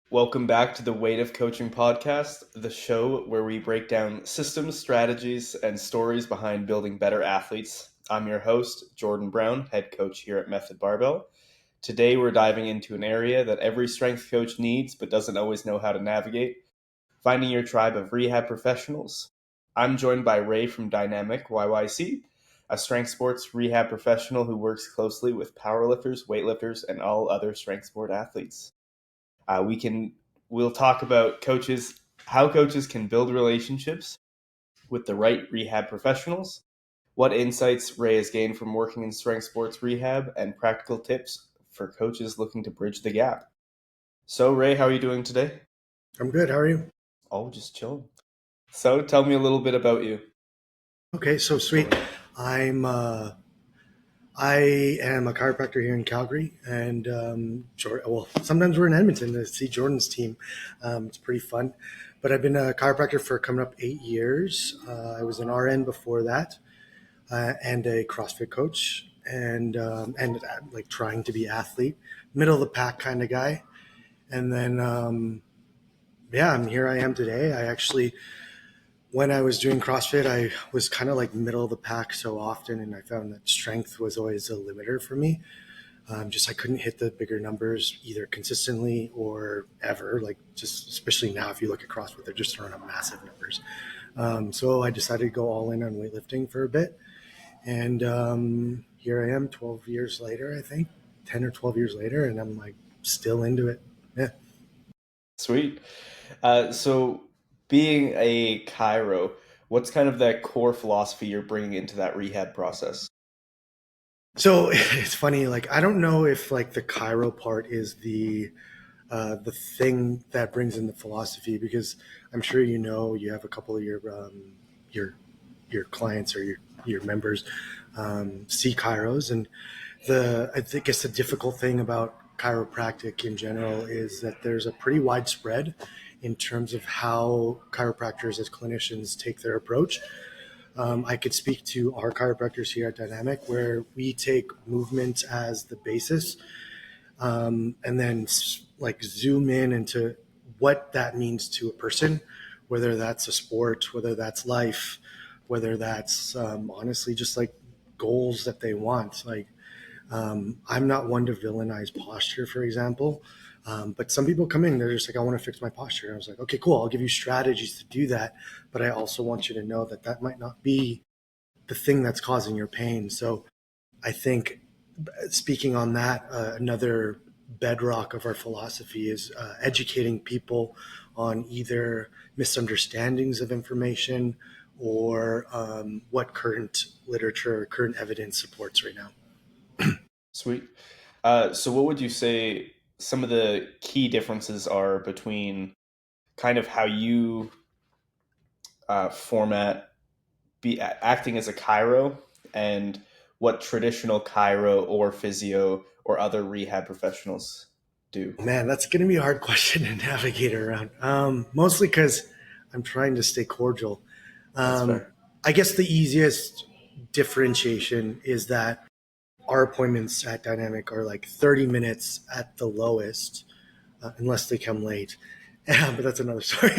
Welcome back to the Weight of Coaching podcast, the show where we break down systems, strategies, and stories behind building better athletes. I'm your host, Jordan Browne, head coach here at Method Barbell. Today, we're diving into an area that every strength coach needs but doesn't always know how to navigate, finding your tribe of rehab professionals. I'm joined by Ray from Dynamic YYC, a strength sports rehab professional who works closely with powerlifters, weightlifters, and all other strength sport athletes. Uh, we can we'll talk about how coaches can build relationships with the right rehab professionals, what insights Ray has gained from working in strength sports rehab, and practical tips for coaches looking to bridge the gap. So, Ray, how are you doing today? I'm good. How are you? Oh, just chilling. So, tell me a little bit about you. Okay, so sweet. I'm I am a chiropractor here in Calgary, and sometimes we're in Edmonton to see Jordan's team. It's pretty fun. But I've been a chiropractor for coming up 8 years. I was an RN before that, and a CrossFit coach, and like trying to be athlete, middle of the pack kind of guy. And then here I am today. I actually when I was doing CrossFit, I was kind of like middle of the pack so often, and I found that strength was always a limiter for me. Just I couldn't hit the bigger numbers either consistently or ever. Like just especially now, if you look at CrossFit, they're just throwing up massive numbers. So I decided to go all in on weightlifting for a bit, and here I am, 12 years later, I think, 10 or 12 years later, and I'm like still into it. Yeah. Sweet. So, being a chiro, what's kind of that core philosophy you're bringing into that rehab process? So it's funny, like I don't know if like the Cairo part is the thing that brings in the philosophy, because I'm sure you have a couple of your your clients or your members see Kairos, and I think it's the difficult thing about chiropractic in general is that there's a pretty widespread in terms of how chiropractors as clinicians take their approach. I could speak to our chiropractors here at Dynamic, where we take movement as the basis, and then like zoom in into what that means to a person, whether that's a sport, whether that's life, whether that's honestly just like goals that they want. Like I'm not one to villainize posture, for example. But some people come in, they're just like, I want to fix my posture. And I was like, okay, cool. I'll give you strategies to do that. But I also want you to know that that might not be the thing that's causing your pain. So I think speaking on that, another bedrock of our philosophy is educating people on either misunderstandings of information or what current literature or current evidence supports right now. Sweet. So, what would you say some of the key differences are between kind of how you format acting as a chiro and what traditional chiro or physio or other rehab professionals do? Man, that's going to be a hard question to navigate around. Mostly because I'm trying to stay cordial. That's Um, fair. I guess the easiest differentiation is that our appointments at Dynamic are like 30 minutes at the lowest, unless they come late. But that's another story.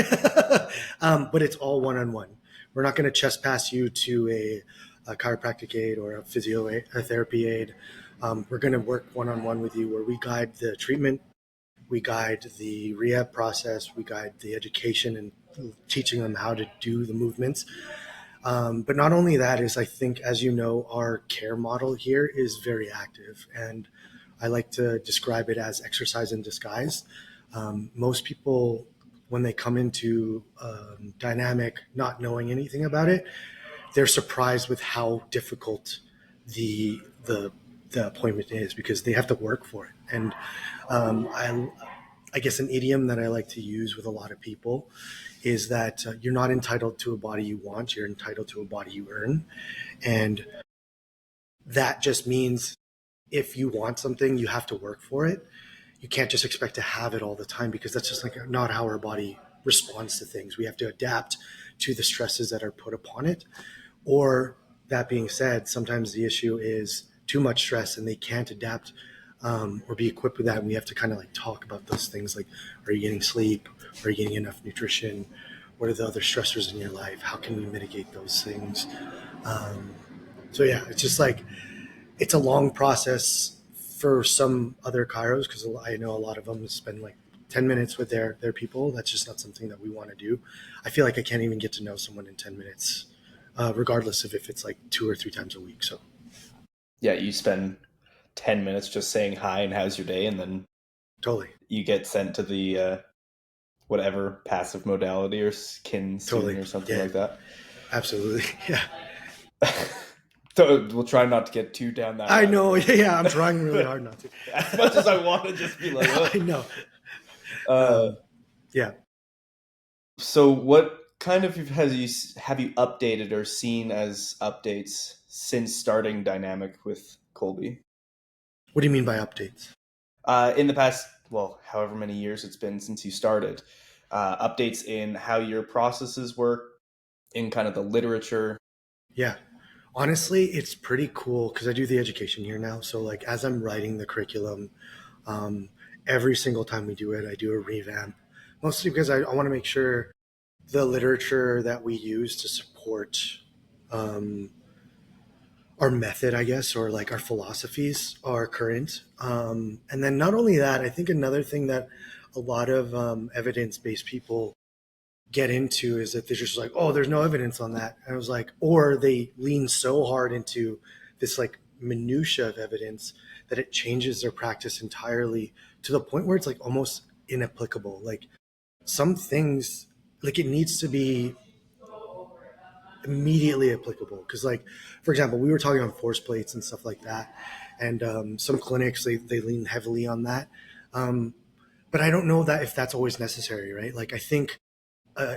But it's all one on one. We're not going to chest pass you to a chiropractic aid or a physiotherapy aid. We're going to work one on one with you, where we guide the treatment, we guide the rehab process, we guide the education and teaching them how to do the movements. But not only that is, I think, as you know, our care model here is very active, and I like to describe it as exercise in disguise. Most people, when they come into Dynamic, not knowing anything about it, they're surprised with how difficult the the the appointment is, because they have to work for it. And I guess an idiom that I like to use with a lot of people is that you're not entitled to a body you want, you're entitled to a body you earn. And that just means if you want something, you have to work for it. You can't just expect to have it all the time, because that's just like not how our body responds to things. We have to adapt to the stresses that are put upon it. Or that being said, sometimes the issue is too much stress and they can't adapt or be equipped with that. And we have to kind of like talk about those things like, are you getting sleep? Are you getting enough nutrition? What are the other stressors in your life? How can we mitigate those things? Um, so yeah, it's just like, it's a long process for some other chiros, because I know a lot of them spend like 10 minutes with their people. That's just not something that we want to do. I feel like I can't even get to know someone in 10 minutes, regardless of if it's like 2 or 3 times a week. So Yeah, you spend 10 minutes just saying hi and how's your day, and then totally, you get sent to the whatever passive modality or kin student totally. or something Yeah, like that. absolutely. Yeah. So we'll try not to get too down that I rabbit know. hole. Yeah, I'm trying really hard not As much as I to. want to just be like, oh. I know. Uh, Yeah. so what kind of have you updated or seen as updates since starting Dynamic with Colby? What do you mean by updates? In the past, well, however many years it's been since you started, updates in how your processes work, in kind of the literature. Yeah. Honestly, it's pretty cool because I do the education here now. So, like, as I'm writing the curriculum, um, every single time we do it, I do a revamp. Mostly because I want to make sure the literature that we use to support um, our method, I guess, or like our philosophies are current. And then not only that, I think another thing that a lot of evidence based people get into is that they're just like, oh, there's no evidence on that. And I was like, or they lean so hard into this like minutia of evidence that it changes their practice entirely to the point where it's like almost inapplicable. Like some things, like it needs to be immediately applicable. Because like, for example, we were talking on force plates and stuff like that. And some clinics, they lean heavily on that. Um, but I don't know that if that's always necessary, right? Like I think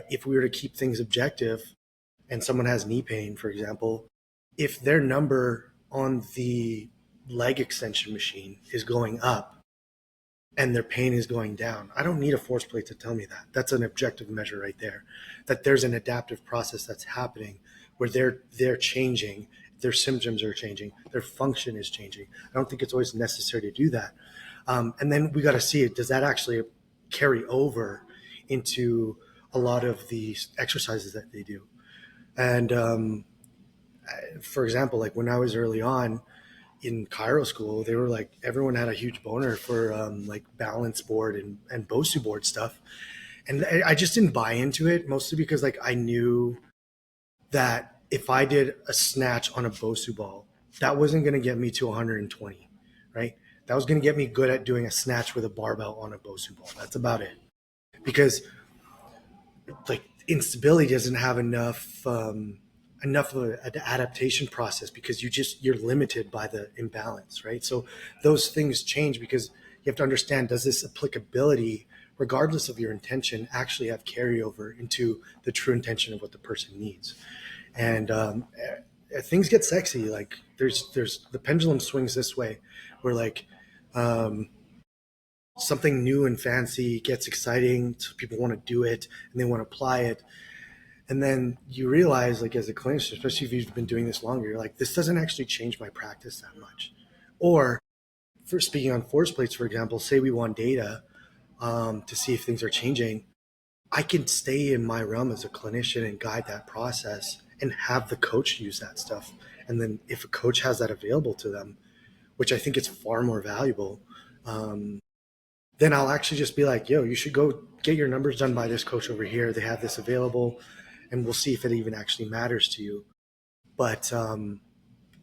if we were to keep things objective and someone has knee pain, for example, if their number on the leg extension machine is going up and their pain is going down, I don't need a force plate to tell me that. That's an objective measure right there. That there's an adaptive process that's happening where they're changing, their symptoms are changing, their function is changing. I don't think it's always necessary to do that. And then we got to see it. Does that actually carry over into a lot of the exercises that they do? And for example, like when I was early on in Cairo school, they were like everyone had a huge boner for like balance board and Bosu board stuff, and I just didn't buy into it mostly because like I knew that if I did a snatch on a Bosu ball, that wasn't going to get me to 120, right? That was going to get me good at doing a snatch with a barbell on a Bosu ball. That's about it. Because like instability doesn't have enough of an adaptation process because you're limited by the imbalance, right? So those things change because you have to understand, does this applicability, regardless of your intention, actually have carryover into the true intention of what the person needs? And things get sexy. Like there's the pendulum swings this way, where like um, something new and fancy gets exciting, so people want to do it and they want to apply it. And then you realize, like as a clinician, especially if you've been doing this longer, you're like, this doesn't actually change my practice that much. Or for speaking on force plates, for example, say we want data to see if things are changing. I can stay in my realm as a clinician and guide that process and have the coach use that stuff. And then if a coach has that available to them, which I think is far more valuable, um, then I'll actually just be like, yo, you should go get your numbers done by this coach over here. They have this available, and we'll see if it even actually matters to you. But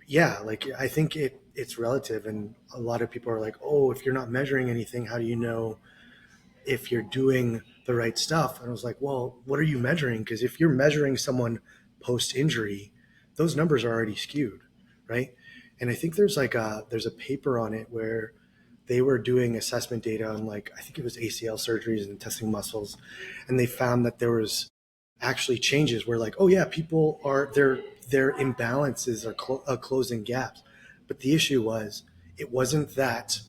yeah, like I think it's relative, and a lot of people are like, oh, if you're not measuring anything, how do you know if you're doing the right stuff? And I was like, well, what are you measuring? Because if you're measuring someone post injury, those numbers are already skewed, right? And I think there's a paper on it where they were doing assessment data on like I think it was ACL surgeries and testing muscles, and they found that there was actually changes where like, oh yeah, people are their imbalances are closing gaps, but the issue was it wasn't that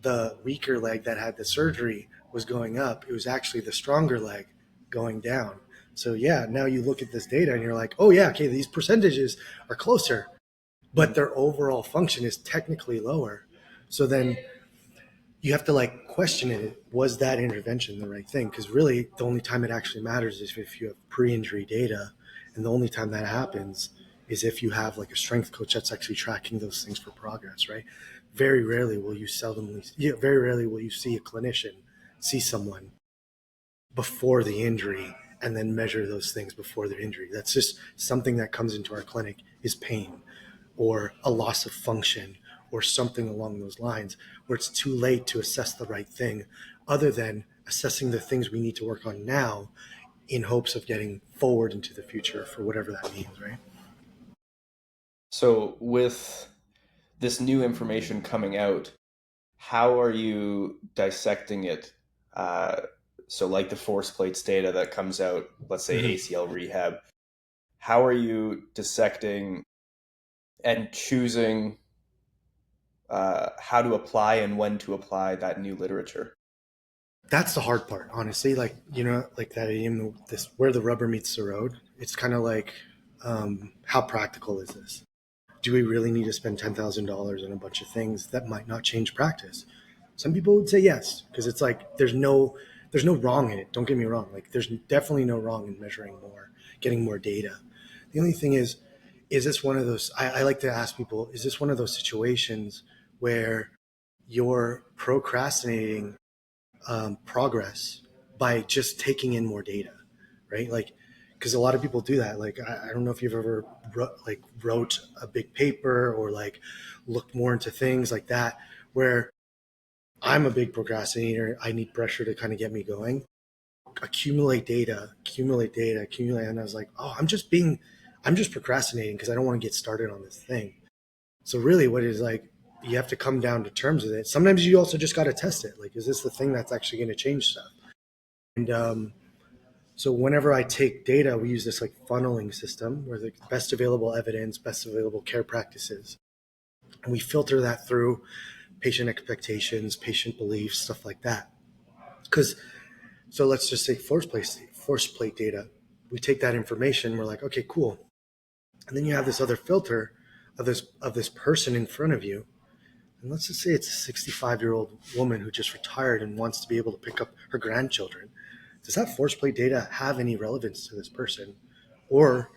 the weaker leg that had the surgery was going up, it was actually the stronger leg going down. So yeah, now you look at this data and you're like, oh yeah, okay, these percentages are closer, but their overall function is technically lower. So then you have to like question it. Was that intervention the right thing? Because really, the only time it actually matters is if you have pre-injury data, and the only time that happens is if you have like a strength coach that's actually tracking those things for progress, right? Very rarely will you very rarely will you see a clinician see someone before the injury and then measure those things before their injury. That's just something that comes into our clinic is pain or a loss of function or something along those lines, where it's too late to assess the right thing other than assessing the things we need to work on now in hopes of getting forward into the future for whatever that means, right? So, with this new information coming out, how are you dissecting it? Uh, so, like the force plates data that comes out, let's say Mm-hmm. ACL rehab, how are you dissecting and choosing how to apply and when to apply that new literature? That's the hard part, honestly. Like, like that idiom, this where the rubber meets the road. It's kind of like, how practical is this? Do we really need to spend $10,000 on a bunch of things that might not change practice? Some people would say yes, because it's like there's no wrong in it. Don't get me wrong. Like there's definitely no wrong in measuring more, getting more data. The only thing is this one of those? I like to ask people: is this one of those situations where you're procrastinating progress by just taking in more data, right? Like, because a lot of people do that. Like, I don't know if you've ever wrote a big paper or like looked more into things like that, where I'm a big procrastinator. I need pressure to kind of get me going. Accumulate data, accumulate. And I was like, oh, I'm just procrastinating because I don't want to get started on this thing. So really what is like, you have to come down to terms with it. Sometimes you also just got to test it. Like, is this the thing that's actually going to change stuff? And so whenever I take data, we use this like funneling system where the best available evidence, best available care practices. And we filter that through patient expectations, patient beliefs, stuff like that. Because so let's just say force plate data. We take that information, we're like, okay, cool. And then you have this other filter of this person in front of you. And let's just say it's a 65-year-old woman who just retired and wants to be able to pick up her grandchildren. Does that force plate data have any relevance to this person? Or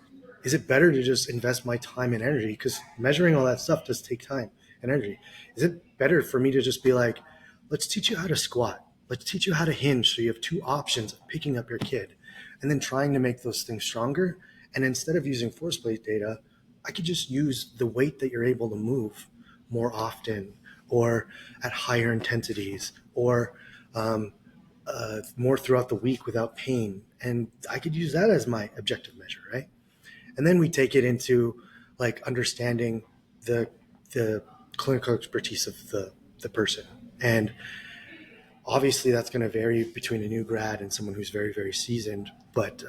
is it better to just invest my time and energy? Because measuring all that stuff does take time and energy. Is it better for me to just be like, let's teach you how to squat. Let's teach you how to hinge so you have two options of picking up your kid and then trying to make those things stronger. And instead of using force plate data, I could just use the weight that you're able to move more often or at higher intensities or more throughout the week without pain. And I could use that as my objective measure, right? And then we take it into like understanding the the clinical expertise of the person. And obviously that's going to vary between a new grad and someone who's very, very seasoned. But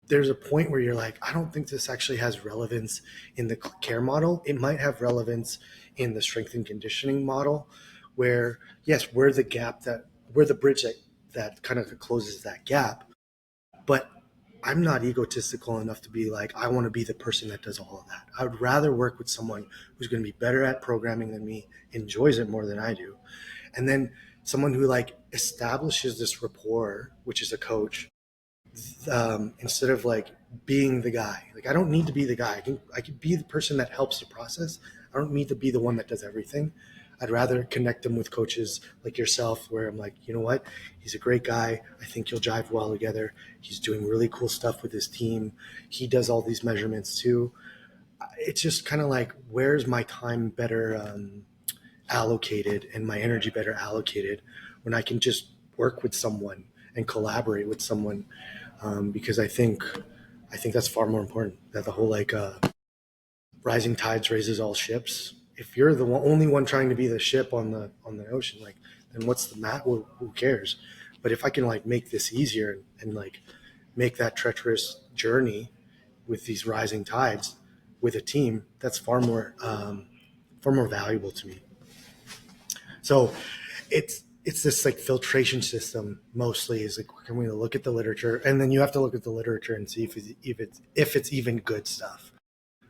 there's a point where you're like, I don't think this actually has relevance in the care model. It might have relevance in the strength and conditioning model, where yes, we're the bridge that kind of closes that gap. But I'm not egotistical enough to be like, I want to be the person that does all of that. I would rather work with someone who's going to be better at programming than me, enjoys it more than I do. And then someone who like establishes this rapport, which is a coach, instead of like being the guy. Like I don't need to be the guy. I can be the person that helps the process. I don't need to be the one that does everything. I'd rather connect them with coaches like yourself, where I'm like, you know what, he's a great guy. I think you'll jive well together. He's doing really cool stuff with his team. He does all these measurements too. It's just kind of like, where's my time better allocated and my energy better allocated when I can just work with someone and collaborate with someone, because I think that's far more important. That the whole like rising tides raises all ships. If you're the only one trying to be the ship on the ocean, like then what's the mat? Well, who cares? But if I can like make this easier and like make that treacherous journey with these rising tides with a team, that's far more valuable to me. So it's this like filtration system mostly is like, can we look at the literature, and then you have to look at the literature and see if it's even good stuff,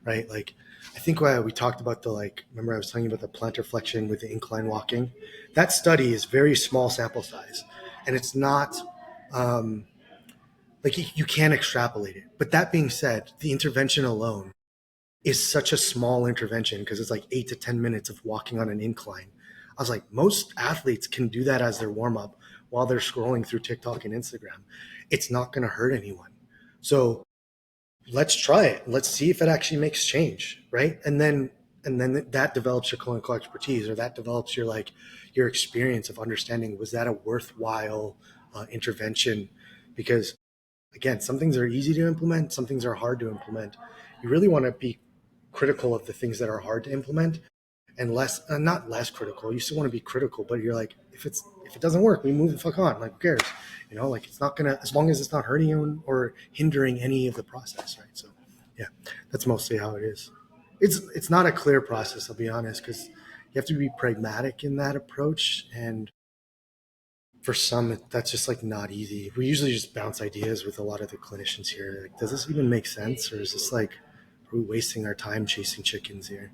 right? Like I think we talked about remember I was telling you about the plantar flexion with the incline walking. That study is very small sample size, and it's not um, you can't extrapolate it. But that being said, the intervention alone is such a small intervention because it's like 8 to 10 minutes of walking on an incline. I was like, most athletes can do that as their warm up while they're scrolling through TikTok and Instagram. It's not going to hurt anyone. So let's try it. Let's see if it actually makes change, right? And then that develops your clinical expertise, or that develops your experience of understanding, was that a worthwhile intervention? Because again, some things are easy to implement, some things are hard to implement. You really want to be critical of the things that are hard to implement, and less not less critical. You still want to be critical, but you're like, if it doesn't work, we move the fuck on. Like, who cares? It's not gonna, as long as it's not hurting you or hindering any of the process, right? So yeah, that's mostly how it is. It's not a clear process, I'll be honest, because you have to be pragmatic in that approach, and for some that's just not easy. We usually just bounce ideas with a lot of the clinicians here. Like, does this even make sense, or is this are we wasting our time chasing chickens here?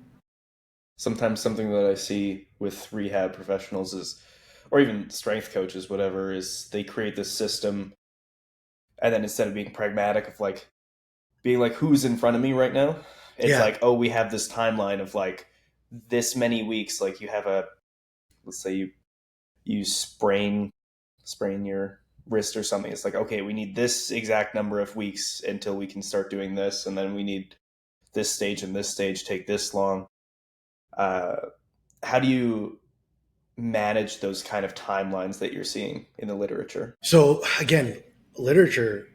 Sometimes something that I see with rehab professionals is, or even strength coaches, whatever, is they create this system, and then instead of being pragmatic of like being like who's in front of me right now, it's Yeah, like, oh, we have this timeline of like this many weeks. Like you have a, let's say you sprain your wrist or something. It's like, okay, we need this exact number of weeks until we can start doing this, and then we need this stage and this stage take this long. uh, how do you manage those kind of timelines that you're seeing in the literature? so again, literature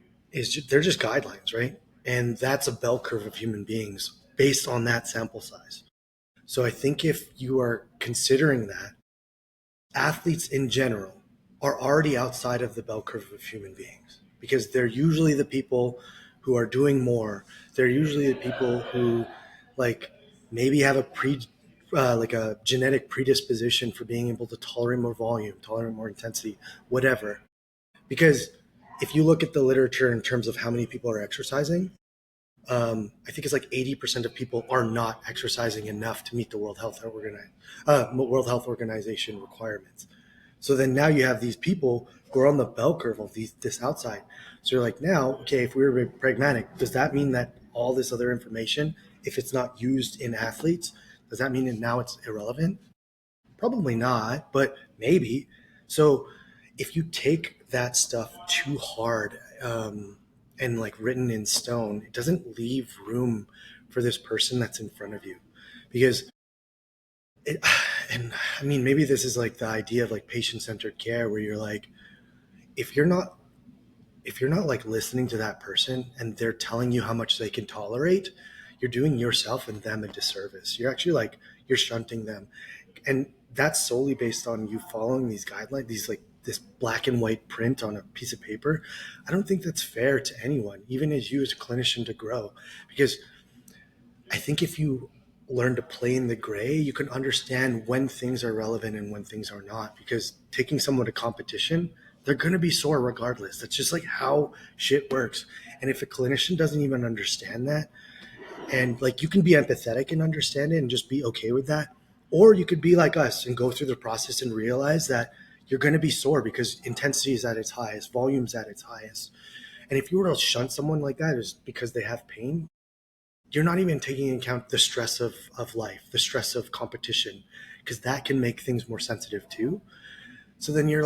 they're just guidelines, right? And that's a bell curve of human beings based on that sample size. So I think if you are considering that, athletes in general are already outside of the bell curve of human beings, because they're usually the people who are doing more. They're usually the people who like maybe have a genetic predisposition for being able to tolerate more volume, tolerate more intensity, whatever. Because if you look at the literature in terms of how many people are exercising, I think it's like 80% of people are not exercising enough to meet the World Health Organization requirements. So then now you have these people who are on the bell curve of this outside. So you're like, now, okay, if we were pragmatic, does that mean that all this other information, if it's not used in athletes, does that mean that now it's irrelevant? Probably not, but maybe. So if you take that stuff too hard, and written in stone, it doesn't leave room for this person that's in front of you. Because it, and I mean, maybe this is the idea of patient centered care, where you're like, if you're not listening to that person and they're telling you how much they can tolerate, you're doing yourself and them a disservice. You're actually you're shunting them. And that's solely based on you following these guidelines, these this black and white print on a piece of paper. I don't think that's fair to anyone, even as you as a clinician, to grow. Because I think if you learn to play in the gray, you can understand when things are relevant and when things are not. Because taking someone to competition, they're going to be sore regardless. That's just how shit works. And if a clinician doesn't even understand that, and you can be empathetic and understand it and just be okay with that, or you could be like us and go through the process and realize that you're going to be sore because intensity is at its highest, volume's at its highest. And if you were to shunt someone like that just because they have pain, you're not even taking into account the stress of life, the stress of competition, because that can make things more sensitive too. So then you're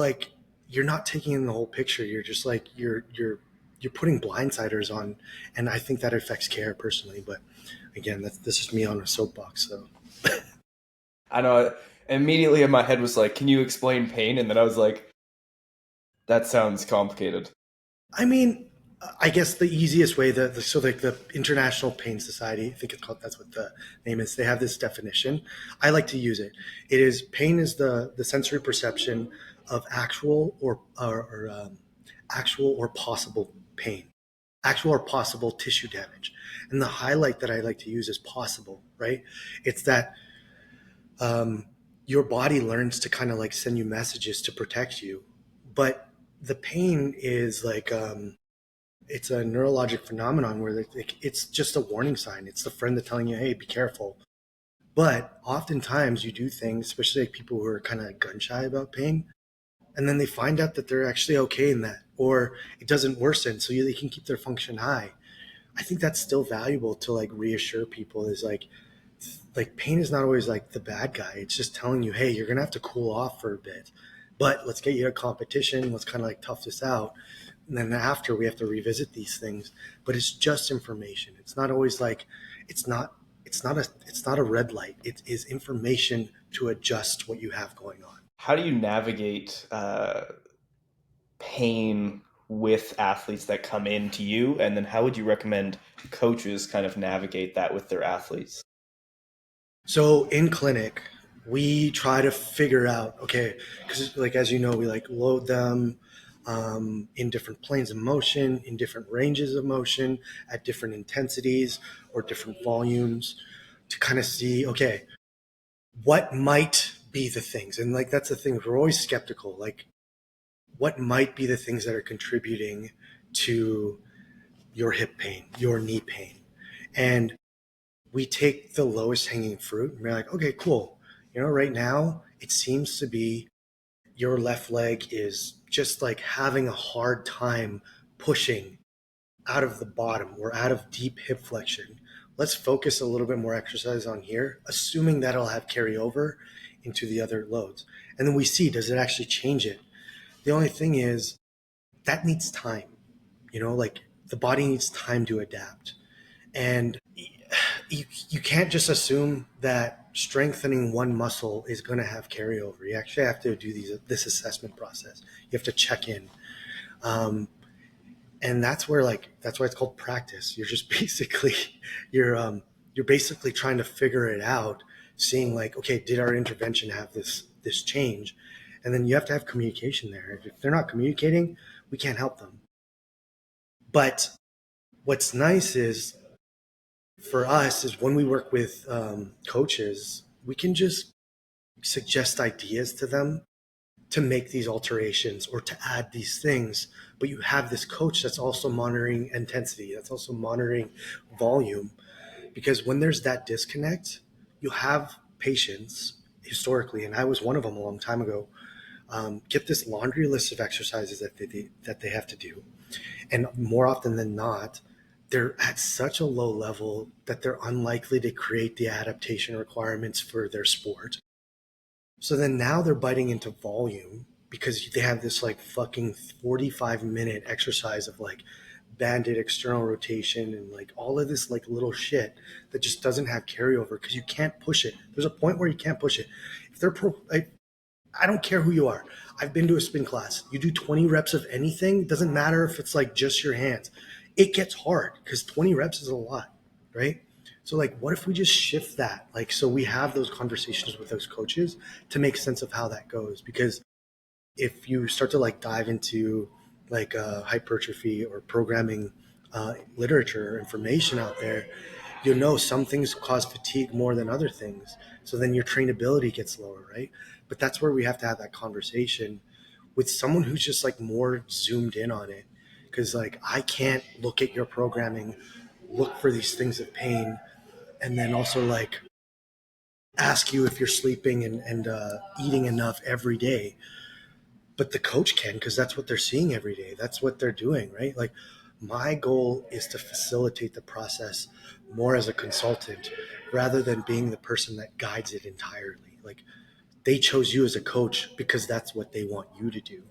not taking in the whole picture. You're just you're putting blindsiders on, and I think that affects care personally. But again, this is me on a soapbox. So I know, immediately in my head was like, can you explain pain? And then I was like, that sounds complicated. I mean, I guess the easiest way, the International Pain Society, I think it's called, that's what the name is. They have this definition. I like to use it. It is, pain is the sensory perception of actual or possible pain, actual or possible tissue damage. And the highlight that I like to use is possible, right? It's that um, your body learns to kind of send you messages to protect you, but the pain is it's a neurologic phenomenon where it's just a warning sign. It's the friend that telling you, hey, be careful. But oftentimes you do things, especially like people who are kind of gun shy about pain, and then they find out that they're actually okay in that, or it doesn't worsen, so they can keep their function high. I think that's still valuable to like reassure people is like pain is not always like the bad guy. It's just telling you, hey, you're gonna have to cool off for a bit, but let's get you to competition. Let's kind of like tough this out, and then after we have to revisit these things. But it's just information. It's not always like it's not it's not a red light. It is information to adjust what you have going on. How do you navigate pain with athletes that come in to you? And then how would you recommend coaches kind of navigate that with their athletes? So in clinic, we try to figure out, okay, because like as you know, we like load them in different planes of motion, in different ranges of motion, at different intensities or different volumes, to kind of see, okay, what might be the things, and like that's the thing, we're always skeptical, like what might be the things that are contributing to your hip pain, your knee pain, and we take the lowest hanging fruit and we're like, okay, cool. Right now it seems to be your left leg is just like having a hard time pushing out of the bottom or out of deep hip flexion. Let's focus a little bit more exercise on here, assuming that it'll have carryover into the other loads. And then we see, does it actually change it? The only thing is that needs time, like the body needs time to adapt. And you can't just assume that strengthening one muscle is going to have carryover. You actually have to do this assessment process. You have to check in. And that's where that's why it's called practice. You're just basically you're basically trying to figure it out, seeing like, okay, did our intervention have this change? And then you have to have communication there. If they're not communicating, we can't help them. But what's nice is for us is when we work with coaches, we can just suggest ideas to them to make these alterations or to add these things. But you have this coach that's also monitoring intensity, that's also monitoring volume. Because when there's that disconnect, you have patients historically, and I was one of them a long time ago, get this laundry list of exercises that they have to do. And more often than not, they're at such a low level that they're unlikely to create the adaptation requirements for their sport. So then now they're biting into volume because they have this like fucking 45-minute exercise of like banded external rotation and like all of this like little shit that just doesn't have carryover because you can't push it. There's a point where you can't push it. If they're I don't care who you are. I've been to a spin class. You do 20 reps of anything, it doesn't matter if it's like just your hands. It gets hard because 20 reps is a lot, right? So like what if we just shift that? Like so we have those conversations with those coaches to make sense of how that goes, because if you start to like dive into like hypertrophy or programming literature or information out there, you'll know some things cause fatigue more than other things. So then your trainability gets lower, right? But that's where we have to have that conversation with someone who's just like more zoomed in on it. Because like I can't look at your programming, look for these things of pain, and then also like ask you if you're sleeping and eating enough every day. But the coach can, because that's what they're seeing every day. That's what they're doing, right? Like my goal is to facilitate the process more as a consultant rather than being the person that guides it entirely. Like they chose you as a coach because that's what they want you to do.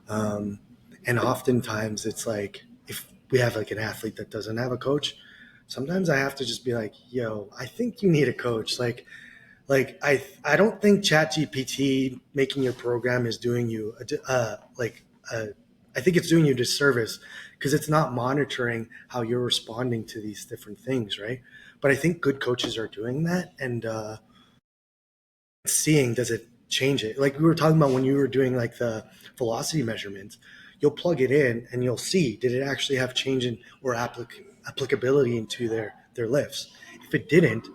Um, and oftentimes it's like if we have like an athlete that doesn't have a coach, sometimes I have to just be like, yo, I think you need a coach. Like I don't think ChatGPT making your program is doing you I think it's doing you a disservice because it's not monitoring how you're responding to these different things, right? But I think good coaches are doing that and seeing, does it change it? Like we were talking about when you were doing like the velocity measurements, you'll plug it in and you'll see, did it actually have change in or applicability into their lifts? If it didn't,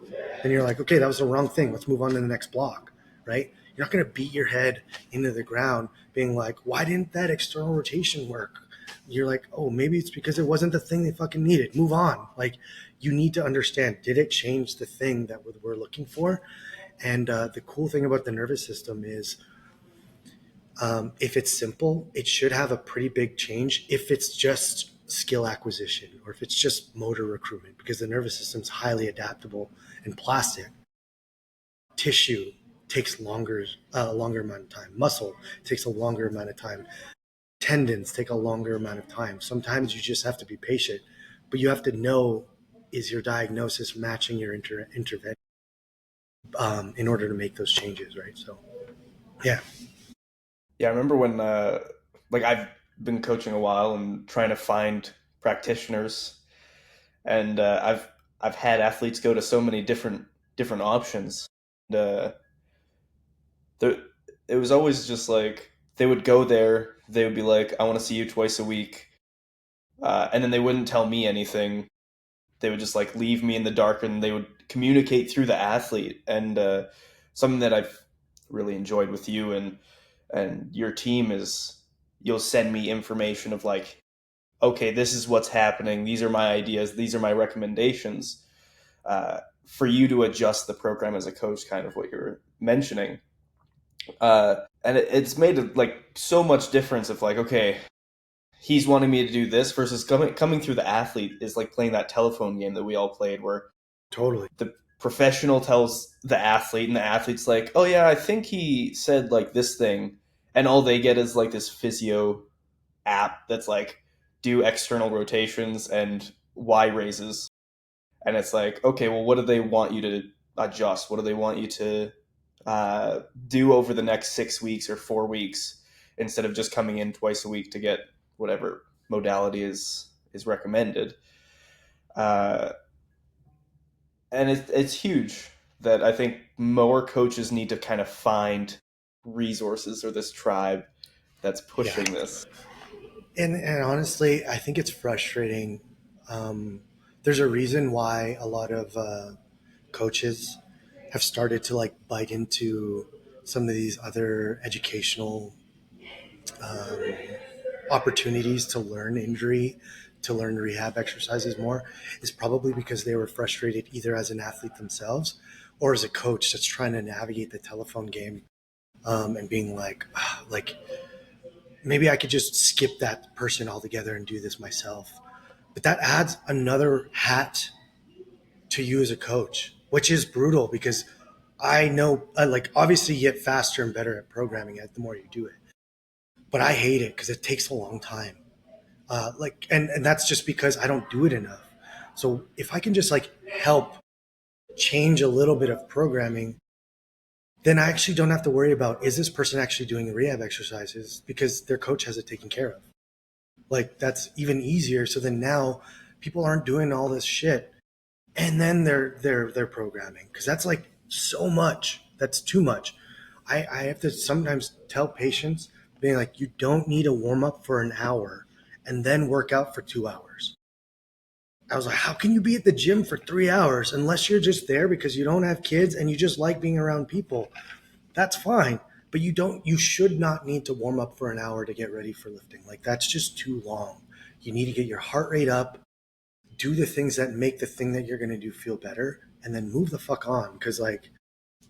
then you're like, okay, that was the wrong thing. Let's move on to the next block, right? You're not going to beat your head into the ground being like, why didn't that external rotation work? You're like, oh, maybe it's because it wasn't the thing they fucking needed. Move on. Like, you need to understand, did it change the thing that we're looking for? And the cool thing about the nervous system is, if it's simple, it should have a pretty big change if it's just skill acquisition or if it's just motor recruitment, because the nervous system's highly adaptable and plastic. Tissue takes a longer amount of time. Muscle takes a longer amount of time. Tendons take a longer amount of time. Sometimes you just have to be patient, but you have to know, is your diagnosis matching your intervention, in order to make those changes, right? So, yeah. Yeah, I remember when like I've been coaching a while and trying to find practitioners, and I've had athletes go to so many different options. And, there, it was always just like they would go there, they would be like, "I want to see you twice a week," and then they wouldn't tell me anything. They would just like leave me in the dark, and they would communicate through the athlete. And something that I've really enjoyed with you and your team is you'll send me information of like, okay, this is what's happening. These are my ideas. These are my recommendations. For you to adjust the program as a coach, kind of what you're mentioning. And it's made like so much difference of like, okay, he's wanting me to do this versus coming through the athlete is like playing that telephone game that we all played where Totally. the professional tells the athlete and the athlete's like, oh yeah, I think he said like this thing, and all they get is like this physio app that's like do external rotations and y raises, and it's like, okay, well, what do they want you to adjust? What do they want you to do over the next 6 weeks or 4 weeks instead of just coming in twice a week to get whatever modality is recommended? Uh, and it's huge that I think more coaches need to kind of find resources or this tribe that's Yeah. pushing this. And honestly, I think it's frustrating. Um, there's a reason why a lot of coaches have started to like bite into some of these other educational um, opportunities to learn injury, to learn rehab exercises more, is probably because they were frustrated either as an athlete themselves or as a coach that's trying to navigate the telephone game, and being like, "Ah, like maybe I could just skip that person altogether and do this myself." But that adds another hat to you as a coach, which is brutal because I know, like, obviously you get faster and better at programming it the more you do it. But I hate it because it takes a long time. And that's just because I don't do it enough. So if I can just like help change a little bit of programming, then I actually don't have to worry about, is this person actually doing rehab exercises, because their coach has it taken care of. Like, that's even easier. So then now people aren't doing all this shit, and then they're programming, because that's like so much. That's too much. I have to sometimes tell patients, being like, you don't need a warm up for an hour and then work out for 2 hours. I was like, how can you be at the gym for 3 hours unless you're just there because you don't have kids and you just like being around people? That's fine. But you should not need to warm up for an hour to get ready for lifting. Like, that's just too long. You need to get your heart rate up, do the things that make the thing that you're going to do feel better, and then move the fuck on. Because, like,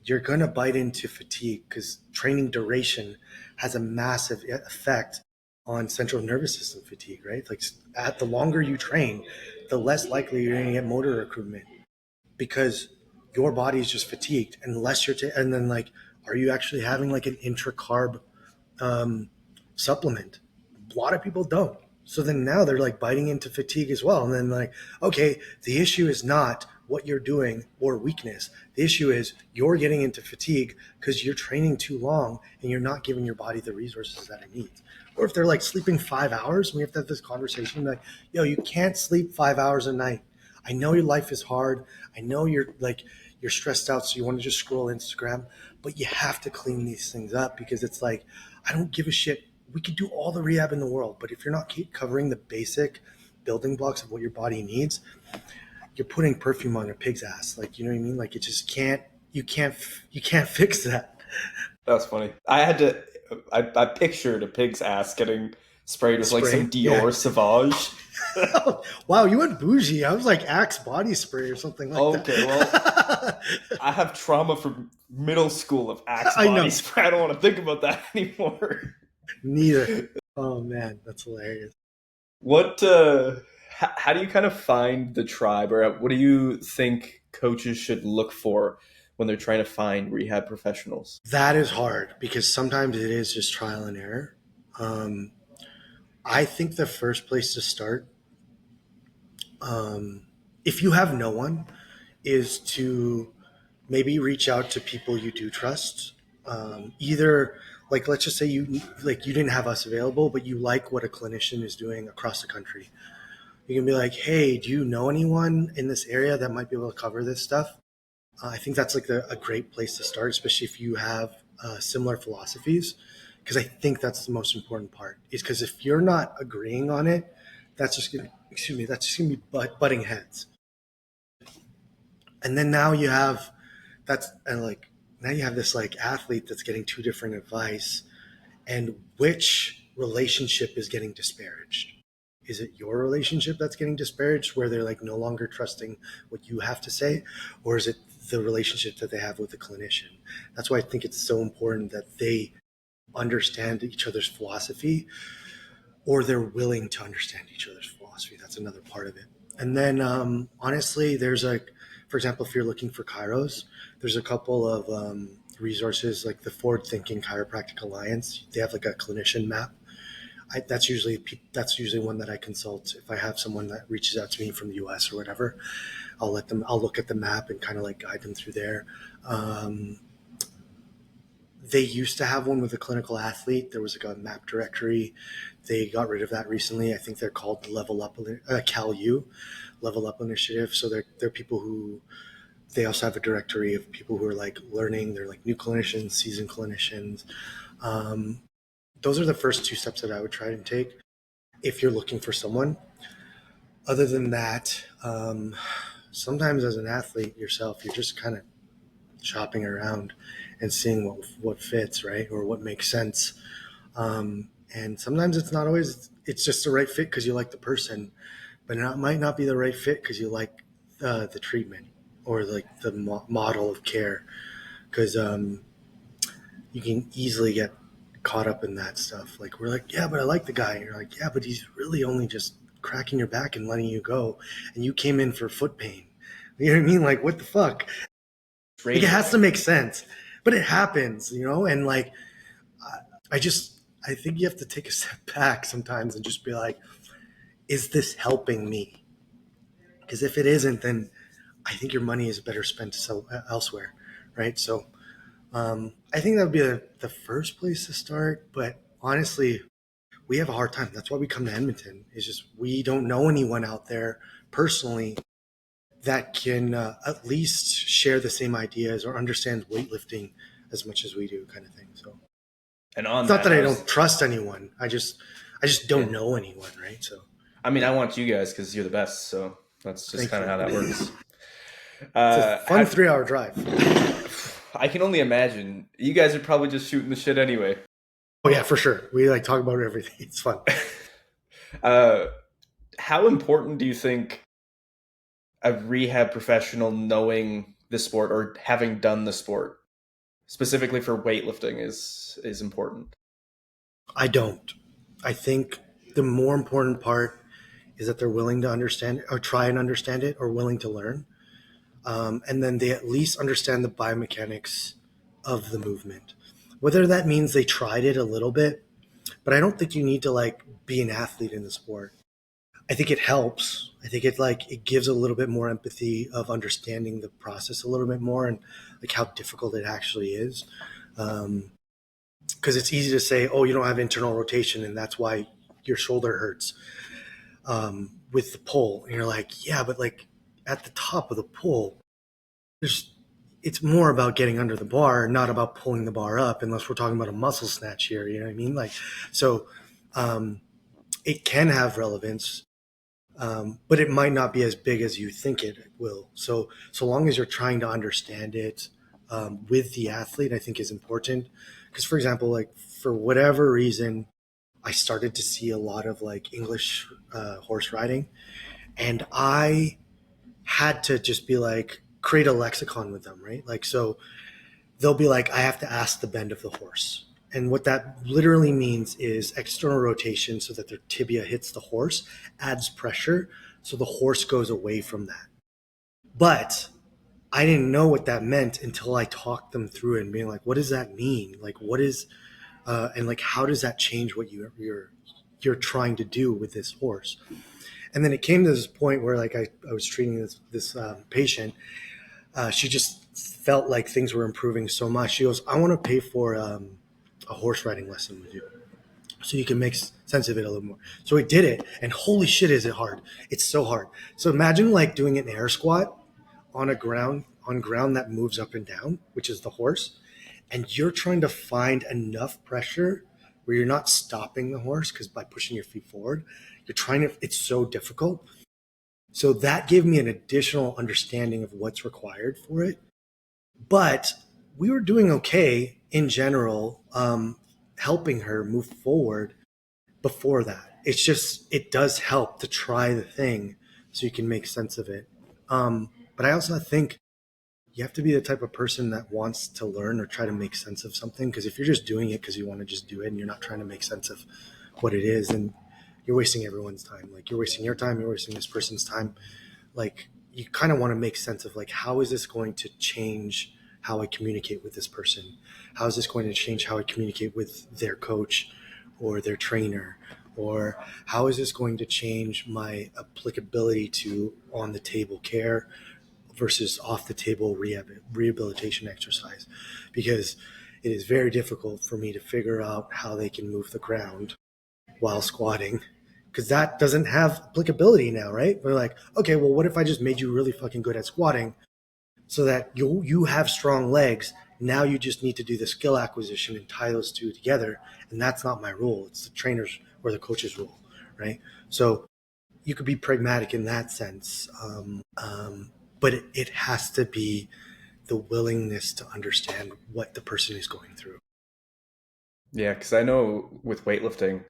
you're going to bite into fatigue, because training duration has a massive effect on central nervous system fatigue, right? Like, at the longer you train, the less likely you're going to get motor recruitment, because your body is just fatigued unless and then, like, are you actually having like an intracarb um, supplement? A lot of people don't. So then now they're like biting into fatigue as well. And then, like, okay, the issue is not what you're doing or weakness. The issue is you're getting into fatigue because you're training too long and you're not giving your body the resources that it needs. Or if they're like sleeping 5 hours, we have to have this conversation like, yo, you can't sleep 5 hours a night. I know your life is hard. I know you're stressed out, so you want to just scroll Instagram, but you have to clean these things up, because it's like, I don't give a shit. We could do all the rehab in the world, but if you're not covering the basic building blocks of what your body needs, you're putting perfume on a pig's ass. Like, you know what I mean? Like, it just can't. You can't fix that. That's funny. I pictured a pig's ass getting Sprayed with like some spray. Yeah. Dior Sauvage. Wow, you went bougie. I was like Axe body spray or something like Okay, well, that. I have trauma from middle school of Axe I body know. spray. I don't want to think about that anymore. Neither. Oh man, that's hilarious. What how do you kind of find the tribe, or what do you think coaches should look for when they're trying to find rehab professionals? That is hard because sometimes it is just trial and error. Um, I think the first place to start, um, if you have no one, is to maybe reach out to people you do trust. Either like let's just say you didn't have us available, but you like what a clinician is doing across the country. You can be like, hey, do you know anyone in this area that might be able to cover this stuff? I think that's like a great place to start, especially if you have similar philosophies, because I think that's the most important part. Is because if you're not agreeing on it, that's just gonna excuse me, that's just gonna be butting heads. And then now you have that's and like now you have this like athlete that's getting two different advice, and which relationship is getting disparaged? Is it your relationship that's getting disparaged where they're like no longer trusting what you have to say, or is it the relationship that they have with the clinician? That's why I think it's so important that they understand each other's philosophy, or they're willing to understand each other's philosophy. That's another part of it. And then honestly, there's like, for example, if you're looking for chiros, there's a couple of resources like the Forward Thinking Chiropractic Alliance. They have like a clinician map. That's usually one that I consult if I have someone that reaches out to me from the U.S. or whatever. I'll look at the map and kind of like guide them through there. Um, they used to have one with a clinical athlete. There was like a map directory. They got rid of that recently. I think they're called Level Up, CalU, Level Up Initiative. So they're people who, they also have a directory of people who are like learning. They're like new clinicians, seasoned clinicians. Um, those are the first two steps that I would try and take if you're looking for someone. Other than that, sometimes as an athlete yourself, you're just kind of shopping around and seeing what fits, right, or what makes sense. And sometimes it's not always, it's just the right fit because you like the person, but it might not be the right fit because you like the treatment or like the model of care, because you can easily get caught up in that stuff. Like we're like, yeah, but I like the guy. And you're like, yeah, but he's really only just cracking your back and letting you go, and you came in for foot pain. You know what I mean? Like, what the fuck? Like, it has to make sense, but it happens, And like, I just, I think you have to take a step back sometimes and just be like, is this helping me? Because if it isn't, then I think your money is better spent elsewhere, right? So I think that would be the first place to start. But honestly, we have a hard time. That's why we come to Edmonton. It's just we don't know anyone out there personally that can at least share the same ideas or understand weightlifting as much as we do, kind of thing. So And on it's not that, that I don't trust anyone. I just yeah. don't know anyone, right? So I mean, I want you guys because you're the best. So that's just thank kind of you. how that works. It's a fun How, 3 hour drive. I can only imagine. You guys are probably just shooting the shit anyway. Oh yeah, for sure. We like talk about everything. It's fun. uh, how important do you think a rehab professional knowing the sport or having done the sport, specifically for weightlifting, is important? I don't. I think the more important part is that they're willing to understand it or try and understand it, or willing to learn. And then they at least understand the biomechanics of the movement. Whether that means they tried it a little bit, but I don't think you need to like be an athlete in the sport. I think it helps. I think it gives a little bit more empathy of understanding the process a little bit more, and like how difficult it actually is. Because it's easy to say, oh, you don't have internal rotation, and that's why your shoulder hurts with the pull. And you're like, yeah, but like at the top of the pull, there's it's more about getting under the bar, not about pulling the bar up, unless we're talking about a muscle snatch here. You know what I mean? Like, so um, it can have relevance, but it might not be as big as you think it will. So long as you're trying to understand it with the athlete, I think is important. Because, for example, like for whatever reason, I started to see a lot of like English horse riding, and I had to just be like create a lexicon with them, right? Like, so they'll be like, I have to ask the bend of the horse. And what that literally means is external rotation so that their tibia hits the horse, adds pressure, so the horse goes away from that. But I didn't know what that meant until I talked them through it and being like, what does that mean? Like, what is, and like, how does that change what you're trying to do with this horse? And then it came to this point where like I was treating this patient. She just felt like things were improving so much. She goes, I want to pay for a horse riding lesson with you so you can make sense of it a little more. So we did it, and holy shit, is it hard? It's so hard. So imagine like doing an air squat on ground that moves up and down, which is the horse, and you're trying to find enough pressure where you're not stopping the horse because by pushing your feet forward, you're trying to. It's so difficult. So that gave me an additional understanding of what's required for it. But we were doing okay in general, helping her move forward before that. It's just, it does help to try the thing so you can make sense of it. But I also think you have to be the type of person that wants to learn or try to make sense of something. Because if you're just doing it because you want to just do it and you're not trying to make sense of what it is, then you're wasting everyone's time. Like you're wasting your time, you're wasting this person's time. Like you kind of want to make sense of like, how is this going to change how I communicate with this person? How is this going to change how I communicate with their coach or their trainer? Or how is this going to change my applicability to on the table care versus off the table rehabilitation exercise? Because it is very difficult for me to figure out how they can move the ground while squatting, because that doesn't have applicability now, right? We're like, okay, well, what if I just made you really fucking good at squatting so that you have strong legs? Now you just need to do the skill acquisition and tie those two together, and that's not my role. It's the trainer's or the coach's role, right? So you could be pragmatic in that sense, but it has to be the willingness to understand what the person is going through. Yeah, because I know with weightlifting,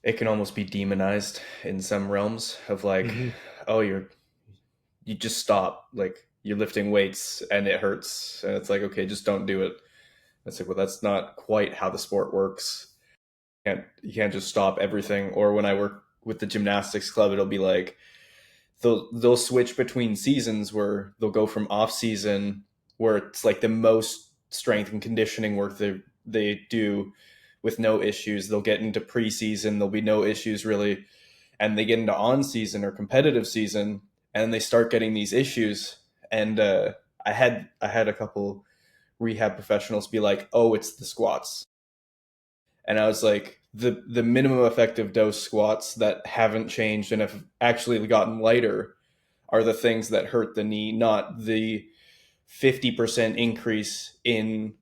it can almost be demonized in some realms of like, Mm-hmm. oh, you just stop, like you're lifting weights and it hurts, and it's like, okay, just don't do it. It's like, well, that's not quite how the sport works. You can't just stop everything. Or when I work with the gymnastics club, it'll be like they'll switch between seasons where they'll go from off season where it's like the most strength and conditioning work they do with no issues. They'll get into preseason, there'll be no issues really, and they get into on season or competitive season, and they start getting these issues. And I had a couple rehab professionals be like, "Oh, it's the squats," and I was like, the minimum effective dose squats that haven't changed and have actually gotten lighter are the things that hurt the knee, not the 50% increase in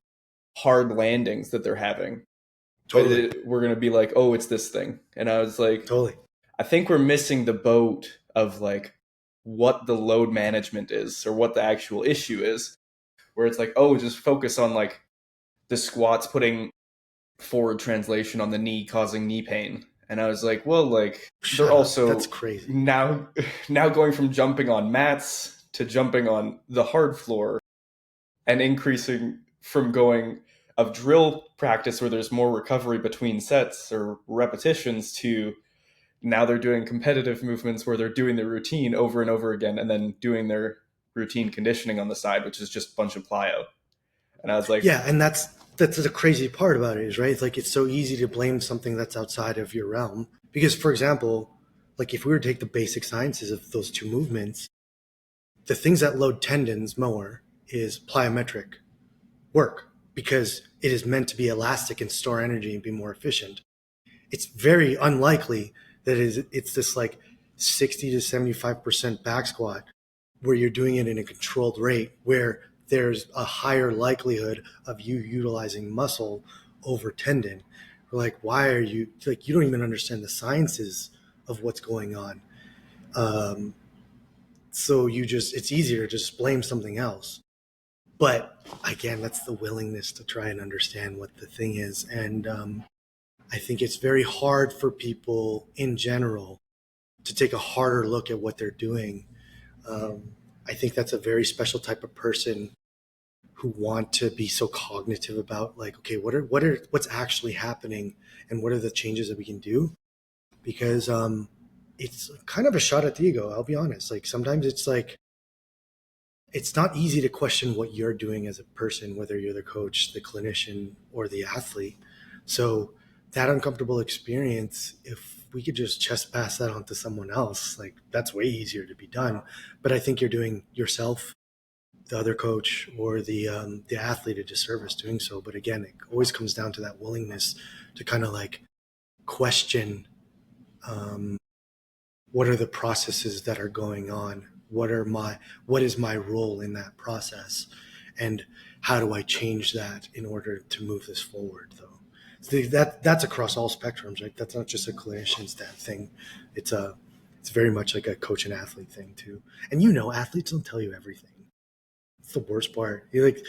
hard landings that they're having. But Totally, we're going to be like, oh, it's this thing. And I was like, totally. I think we're missing the boat of like what the load management is or what the actual issue is, where it's like, oh, just focus on like the squats putting forward translation on the knee causing knee pain. And I was like, well, like they're Shut up. That's also crazy. now going from jumping on mats to jumping on the hard floor and increasing from going of drill practice where there's more recovery between sets or repetitions to now they're doing competitive movements where they're doing their routine over and over again and then doing their routine conditioning on the side, which is just a bunch of plyo. And I was like, Yeah, and that's the crazy part about it is, right? It's like it's so easy to blame something that's outside of your realm. Because for example, like if we were to take the basic sciences of those two movements, the things that load tendons more is plyometric work because it is meant to be elastic and store energy and be more efficient. It's very unlikely that it's this like 60 to 75% back squat where you're doing it in a controlled rate where there's a higher likelihood of you utilizing muscle over tendon. We're like, why are you like, you don't even understand the sciences of what's going on. Um, so it's easier to just blame something else. But again, that's the willingness to try and understand what the thing is. And I think it's very hard for people in general to take a harder look at what they're doing. Um, I think that's a very special type of person who want to be so cognitive about like, okay, what's actually happening and what are the changes that we can do? Because it's kind of a shot at the ego. I'll be honest. Like sometimes it's like it's not easy to question what you're doing as a person, whether you're the coach, the clinician, or the athlete. So that uncomfortable experience, if we could just chest pass that onto someone else, like that's way easier to be done. But I think you're doing yourself, the other coach, or the athlete a disservice doing so. But again, it always comes down to that willingness to kind of like question um, what are the processes that are going on, what is my role in that process, and how do I change that in order to move this forward. Though that's across all spectrums, right? That's not just a clinician's thing. It's very much like a coach and athlete thing too. And athletes don't tell you everything. It's the worst part. You're like,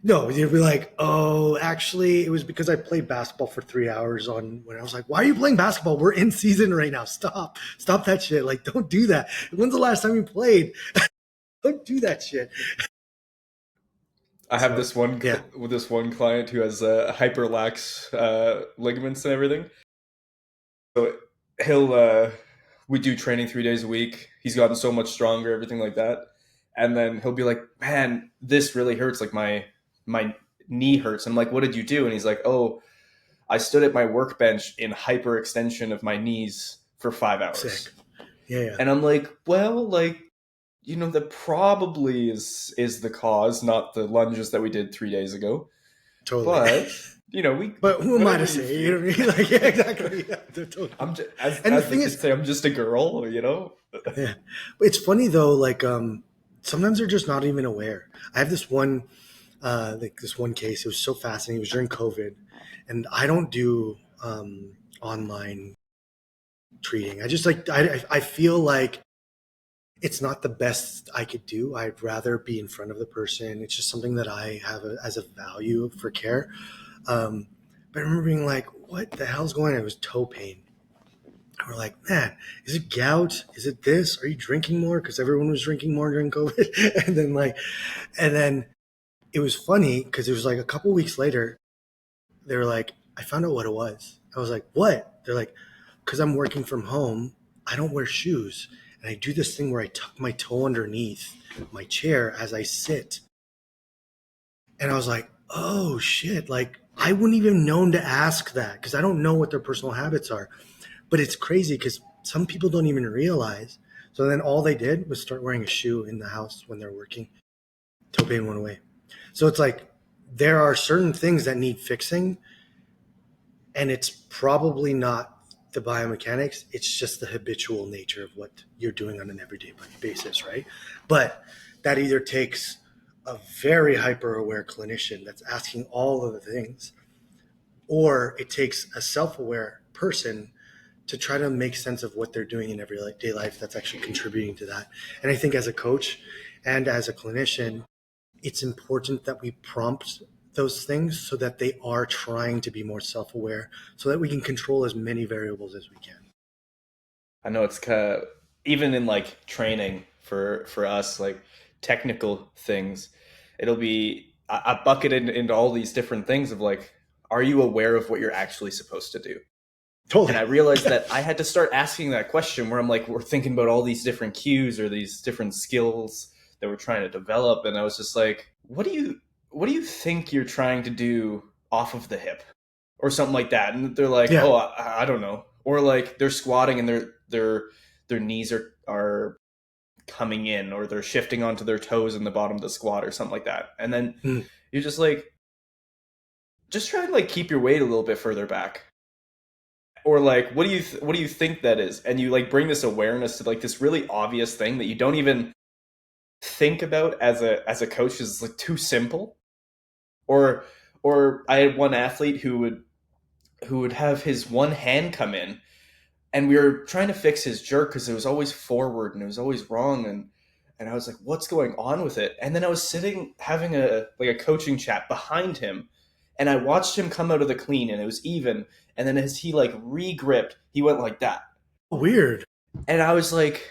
no, you'd be like, oh, actually, it was because I played basketball for 3 hours on when I was like, why are you playing basketball? We're in season right now. Stop that shit. Like, don't do that. When's the last time you played? Don't do that shit. I have So, this one yeah, with this one client who has hyperlax ligaments and everything. So he'll we do training 3 days a week. He's gotten so much stronger, everything like that. And then he'll be like, "Man, this really hurts. Like my knee hurts." I'm like, "What did you do?" And he's like, "Oh, I stood at my workbench in hyperextension of my knees for 5 hours." sick. Yeah, And I'm like, "Well, like, that probably is the cause, not the lunges that we did 3 days ago. totally. But we But who am I to whatever you say? You know feel." what I mean? Like, yeah, exactly. Yeah, totally. I'm just, as And the as the thing kids is, say, I'm just a girl. yeah, it's funny though. Like, sometimes they're just not even aware. I have this one case. It was so fascinating. It was during COVID, and I don't do online treating. I just like I feel like it's not the best I could do. I'd rather be in front of the person. It's just something that I have as a value for care. Um, but I remember being like, "What the hell's going on?" It was toe pain. And we're like, "Man, is it gout? Is it this? Are you drinking more?" Because everyone was drinking more during COVID. And then it was funny because it was like a couple weeks later, they were like, I found out what it was. I was like, what? They're like, because I'm working from home, I don't wear shoes. And I do this thing where I tuck my toe underneath my chair as I sit. And I was like, oh shit. Like, I wouldn't even known to ask that because I don't know what their personal habits are. But it's crazy because some people don't even realize. So then all they did was start wearing a shoe in the house when they're working. Toe pain went away. So it's like there are certain things that need fixing, and it's probably not the biomechanics. It's just the habitual nature of what you're doing on an everyday basis, right? But that either takes a very hyper aware clinician that's asking all of the things, or it takes a self aware person to try to make sense of what they're doing in everyday life that's actually contributing to that. And I think as a coach and as a clinician, it's important that we prompt those things so that they are trying to be more self-aware so that we can control as many variables as we can. I know it's kind of, even in like training for us, like technical things, it'll be I bucket into all these different things of like, are you aware of what you're actually supposed to do? And Totally. I realized that I had to start asking that question where I'm like, we're thinking about all these different cues or these different skills that we're trying to develop, and I was just like, what do you think you're trying to do off of the hip, or something like that? And they're like, Yeah. oh, I don't know, or like they're squatting and their knees are coming in, or they're shifting onto their toes in the bottom of the squat or something like that, and then Mm. you're just like, just try to like keep your weight a little bit further back, or like what do you think that is, and you like bring this awareness to like this really obvious thing that you don't even think about as a coach is like too simple. Or I had one athlete who would have his one hand come in, and we were trying to fix his jerk because it was always forward and it was always wrong, and I was like, what's going on with it? And then I was sitting having a coaching chat behind him, and I watched him come out of the clean and it was even, And then as he like re-gripped, he went like that. Weird. And I was like,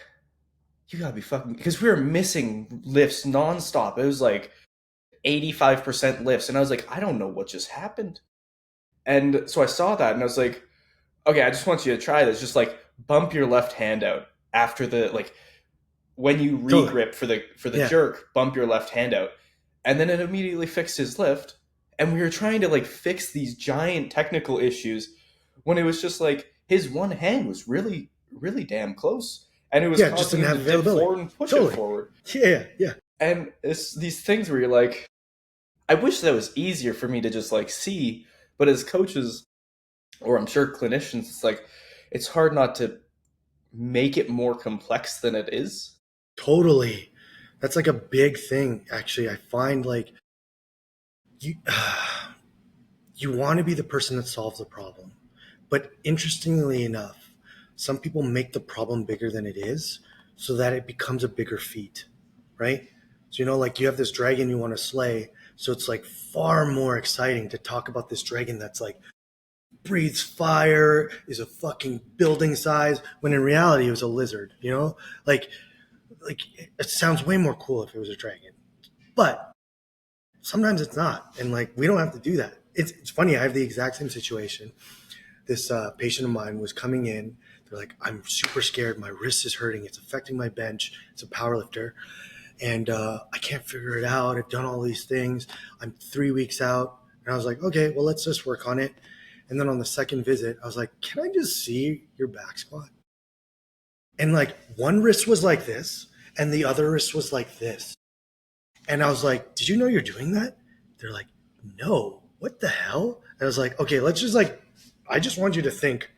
you gotta be fucking, because we were missing lifts nonstop. It was like 85% lifts. And I was like, I don't know what just happened. And so I saw that and I was like, okay, I just want you to try this. Just like bump your left hand out after the like when you Totally. re-grip for the Yeah. jerk, bump your left hand out. And then it immediately fixed his lift. And we were trying to like fix these giant technical issues when it was just like his one hand was really, really damn close. And it was Yeah. Just causing didn't him have to dip availability. forward and push it Totally. forward. Yeah. Yeah. And it's these things where you're like, I wish that was easier for me to just like see, but as coaches, or I'm sure clinicians, it's like it's hard not to make it more complex than it is. Totally. That's like a big thing, actually. I find like you you want to be the person that solves the problem. But interestingly enough, some people make the problem bigger than it is so that it becomes a bigger feat, right? So, like you have this dragon you want to slay. So it's like far more exciting to talk about this dragon that's like breathes fire, is a fucking building size, when in reality it was a lizard, Like, like it sounds way more cool if it was a dragon. But sometimes it's not. And like, we don't have to do that. It's funny. I have the exact same situation. This patient of mine was coming in. They're like, I'm super scared. My wrist is hurting. It's affecting my bench. It's a power lifter. And I can't figure it out. I've done all these things. I'm 3 weeks out. And I was like, okay, well, let's just work on it. And then on the second visit, I was like, can I just see your back squat? And like one wrist was like this, and the other wrist was like this. And I was like, did you know you're doing that? They're like, no, what the hell? And I was like, okay, let's just like, I just want you to think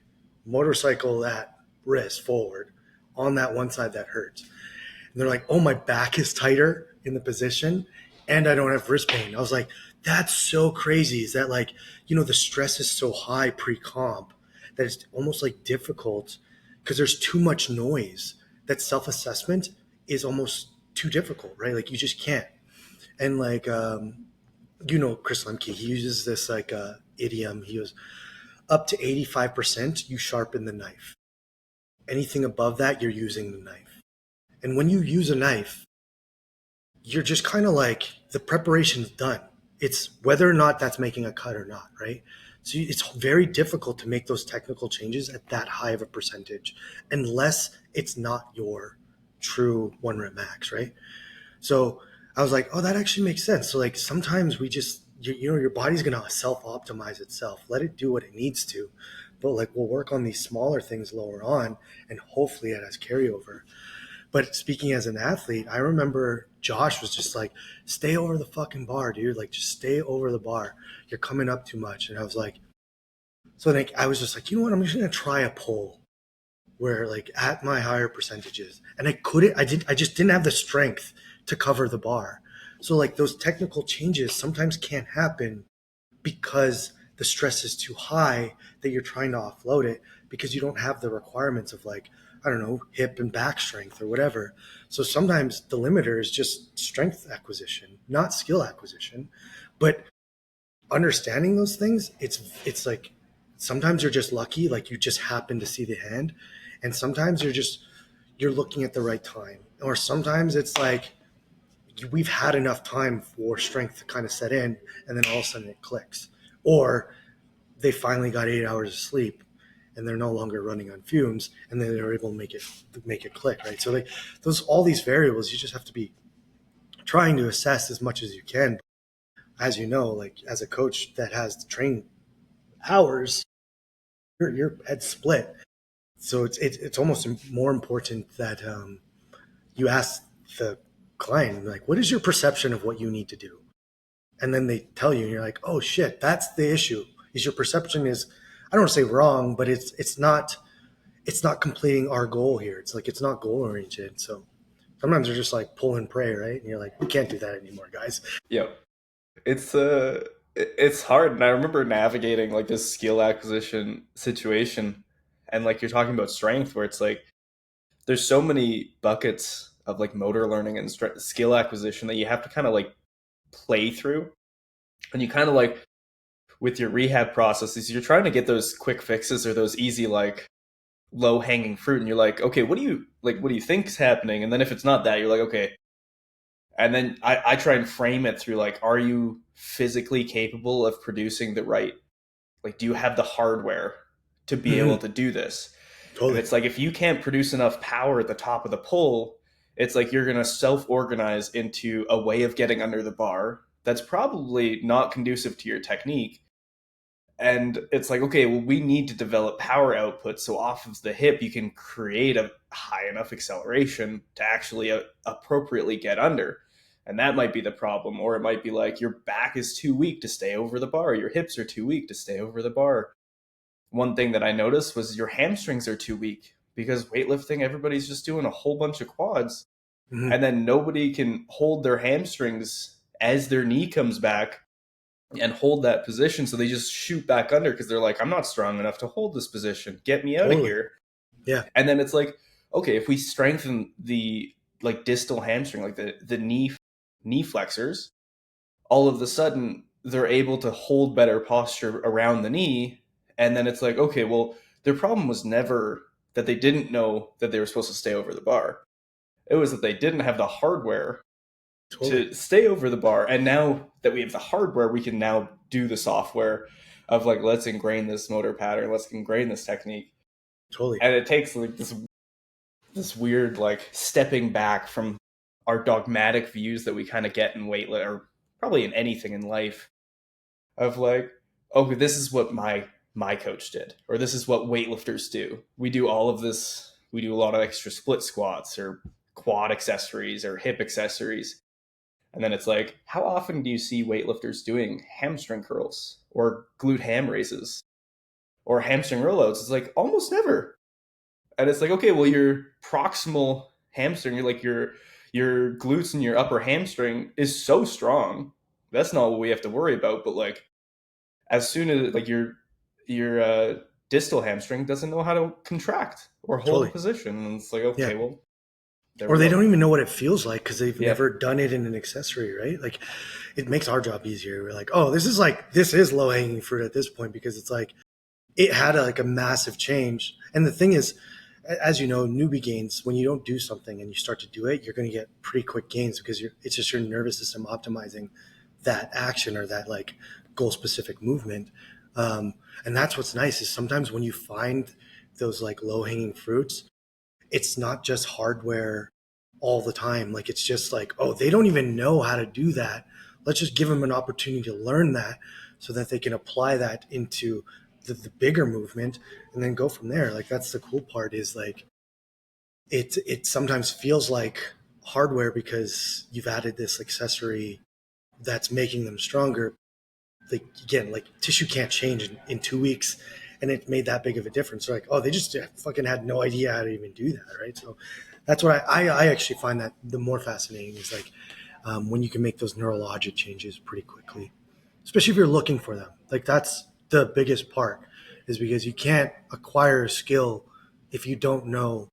motorcycle that wrist forward on that one side that hurts. And they're like, oh, my back is tighter in the position and I don't have wrist pain. I was like, that's so crazy. Is that like, the stress is so high pre-comp that it's almost like difficult because there's too much noise. That self-assessment is almost too difficult, right? Like you just can't. And like, Chris Lemke, he uses this like idiom. He goes, up to 85%, you sharpen the knife. Anything above that, you're using the knife. And when you use a knife, you're just kind of like the preparation's done. It's whether or not that's making a cut or not, right? So it's very difficult to make those technical changes at that high of a percentage unless it's not your true one rep max, right? So I was like, oh, that actually makes sense. So like sometimes we just, your body's going to self-optimize itself. Let it do what it needs to. But like we'll work on these smaller things lower on and hopefully it has carryover. But speaking as an athlete, I remember Josh was just like, stay over the fucking bar, dude. Like just stay over the bar. You're coming up too much. And I was like, so like I was just like, you know what? I'm just going to try a pull where like at my higher percentages. And I just didn't have the strength to cover the bar. So like those technical changes sometimes can't happen because the stress is too high that you're trying to offload it because you don't have the requirements of like, I don't know, hip and back strength or whatever. So sometimes the limiter is just strength acquisition, not skill acquisition. But understanding those things, it's like sometimes you're just lucky, like you just happen to see the hand. And sometimes you're looking at the right time. Or sometimes it's like we've had enough time for strength to kind of set in and then all of a sudden it clicks. Or they finally got 8 hours of sleep and they're no longer running on fumes and then they're able to make it click, right? So like all these variables you just have to be trying to assess as much as you can. As you know, like as a coach that has the training hours, your head's split. So it's almost more important that you ask the client, like, what is your perception of what you need to do? And then they tell you, and you're like, oh shit, that's the issue. Is your perception is, I don't want to say wrong, but it's not completing our goal here. It's like it's not goal oriented. So sometimes they're just like pull and pray, right? And you're like, we can't do that anymore, guys. Yep. It's hard, and I remember navigating like this skill acquisition situation, and like you're talking about strength, where it's like there's so many buckets of like motor learning and skill acquisition that you have to kind of like play through, and you kind of like with your rehab process is you're trying to get those quick fixes or those easy like low hanging fruit, and you're like, okay, what do you think's happening? And then if it's not that, you're like, okay. And then I try and frame it through like, are you physically capable of producing the right, like, do you have the hardware to be able Hmm. to do this? And Totally. it's like, if you can't produce enough power at the top of the pole, it's like you're going to self organize into a way of getting under the bar that's probably not conducive to your technique. And it's like, okay, well, we need to develop power output so off of the hip you can create a high enough acceleration to actually appropriately get under. And that might be the problem. Or it might be like your back is too weak to stay over the bar, your hips are too weak to stay over the bar. One thing that I noticed was your hamstrings are too weak, because weightlifting, everybody's just doing a whole bunch of quads, Hmm. and then nobody can hold their hamstrings as their knee comes back and hold that position. So they just shoot back under because they're like, I'm not strong enough to hold this position. Get me out of Totally. here. Yeah. And then it's like, okay, if we strengthen the like distal hamstring, like the knee flexors, all of a sudden they're able to hold better posture around the knee. And then it's like, okay, well, their problem was never that they didn't know that they were supposed to stay over the bar. It was that they didn't have the hardware Totally. to stay over the bar. And now that we have the hardware, we can now do the software of like, let's ingrain this motor pattern, let's ingrain this technique. Totally. And it takes like this weird like stepping back from our dogmatic views that we kind of get in weightlifting, or probably in anything in life, of like, okay, this is what my coach did, or this is what weightlifters do. We do all of this. We do a lot of extra split squats or quad accessories or hip accessories. And then it's like, how often do you see weightlifters doing hamstring curls or glute ham raises or hamstring rollouts? It's like almost never. And it's like, okay, well, your proximal hamstring, like your glutes and your upper hamstring is so strong. That's not what we have to worry about. But like, as soon as like your distal hamstring doesn't know how to contract or hold a Totally. position, and it's like, Yeah. okay, well, there Or we they go. don't even know what it feels like because they've Yeah, never done it in an accessory, right? Like it makes our job easier. We're like, oh, this is low hanging fruit at this point because it's like it had like a massive change. And the thing is, as you know, newbie gains, when you don't do something and you start to do it, you're going to get pretty quick gains because it's just your nervous system optimizing that action or that like goal specific movement. Um, and that's what's nice is sometimes when you find those like low hanging fruits, it's not just hardware all the time. Like it's just like, oh, they don't even know how to do that. Let's just give them an opportunity to learn that so that they can apply that into the bigger movement and then go from there. Like that's the cool part is like it sometimes feels like hardware because you've added this accessory that's making them stronger. Like again, like tissue can't change in 2 weeks and it made that big of a difference. They're like, oh, they just fucking had no idea how to even do that, right? So that's what I actually find that the more fascinating is like when you can make those neurologic changes pretty quickly, especially if you're looking for them. Like that's the biggest part is because you can't acquire a skill if you don't know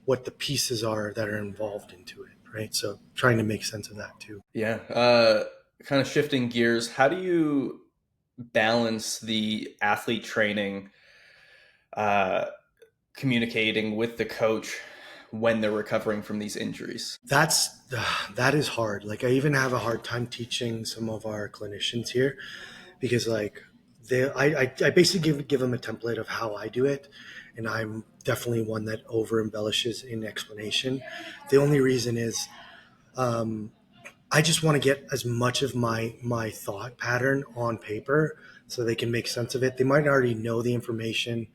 what the pieces are that are involved into it, right? So trying to make sense of that too. yeah. Kind of shifting gears. How do you balance the athlete training, uh, communicating with the coach when they're recovering from these injuries? That's that is hard. Like I even have a hard time teaching some of our clinicians here because like I basically give them a template of how I do it, and I'm definitely one that over embellishes in explanation. The only reason is um, I just want to get as much of my thought pattern on paper so they can make sense of it. They might already know the information.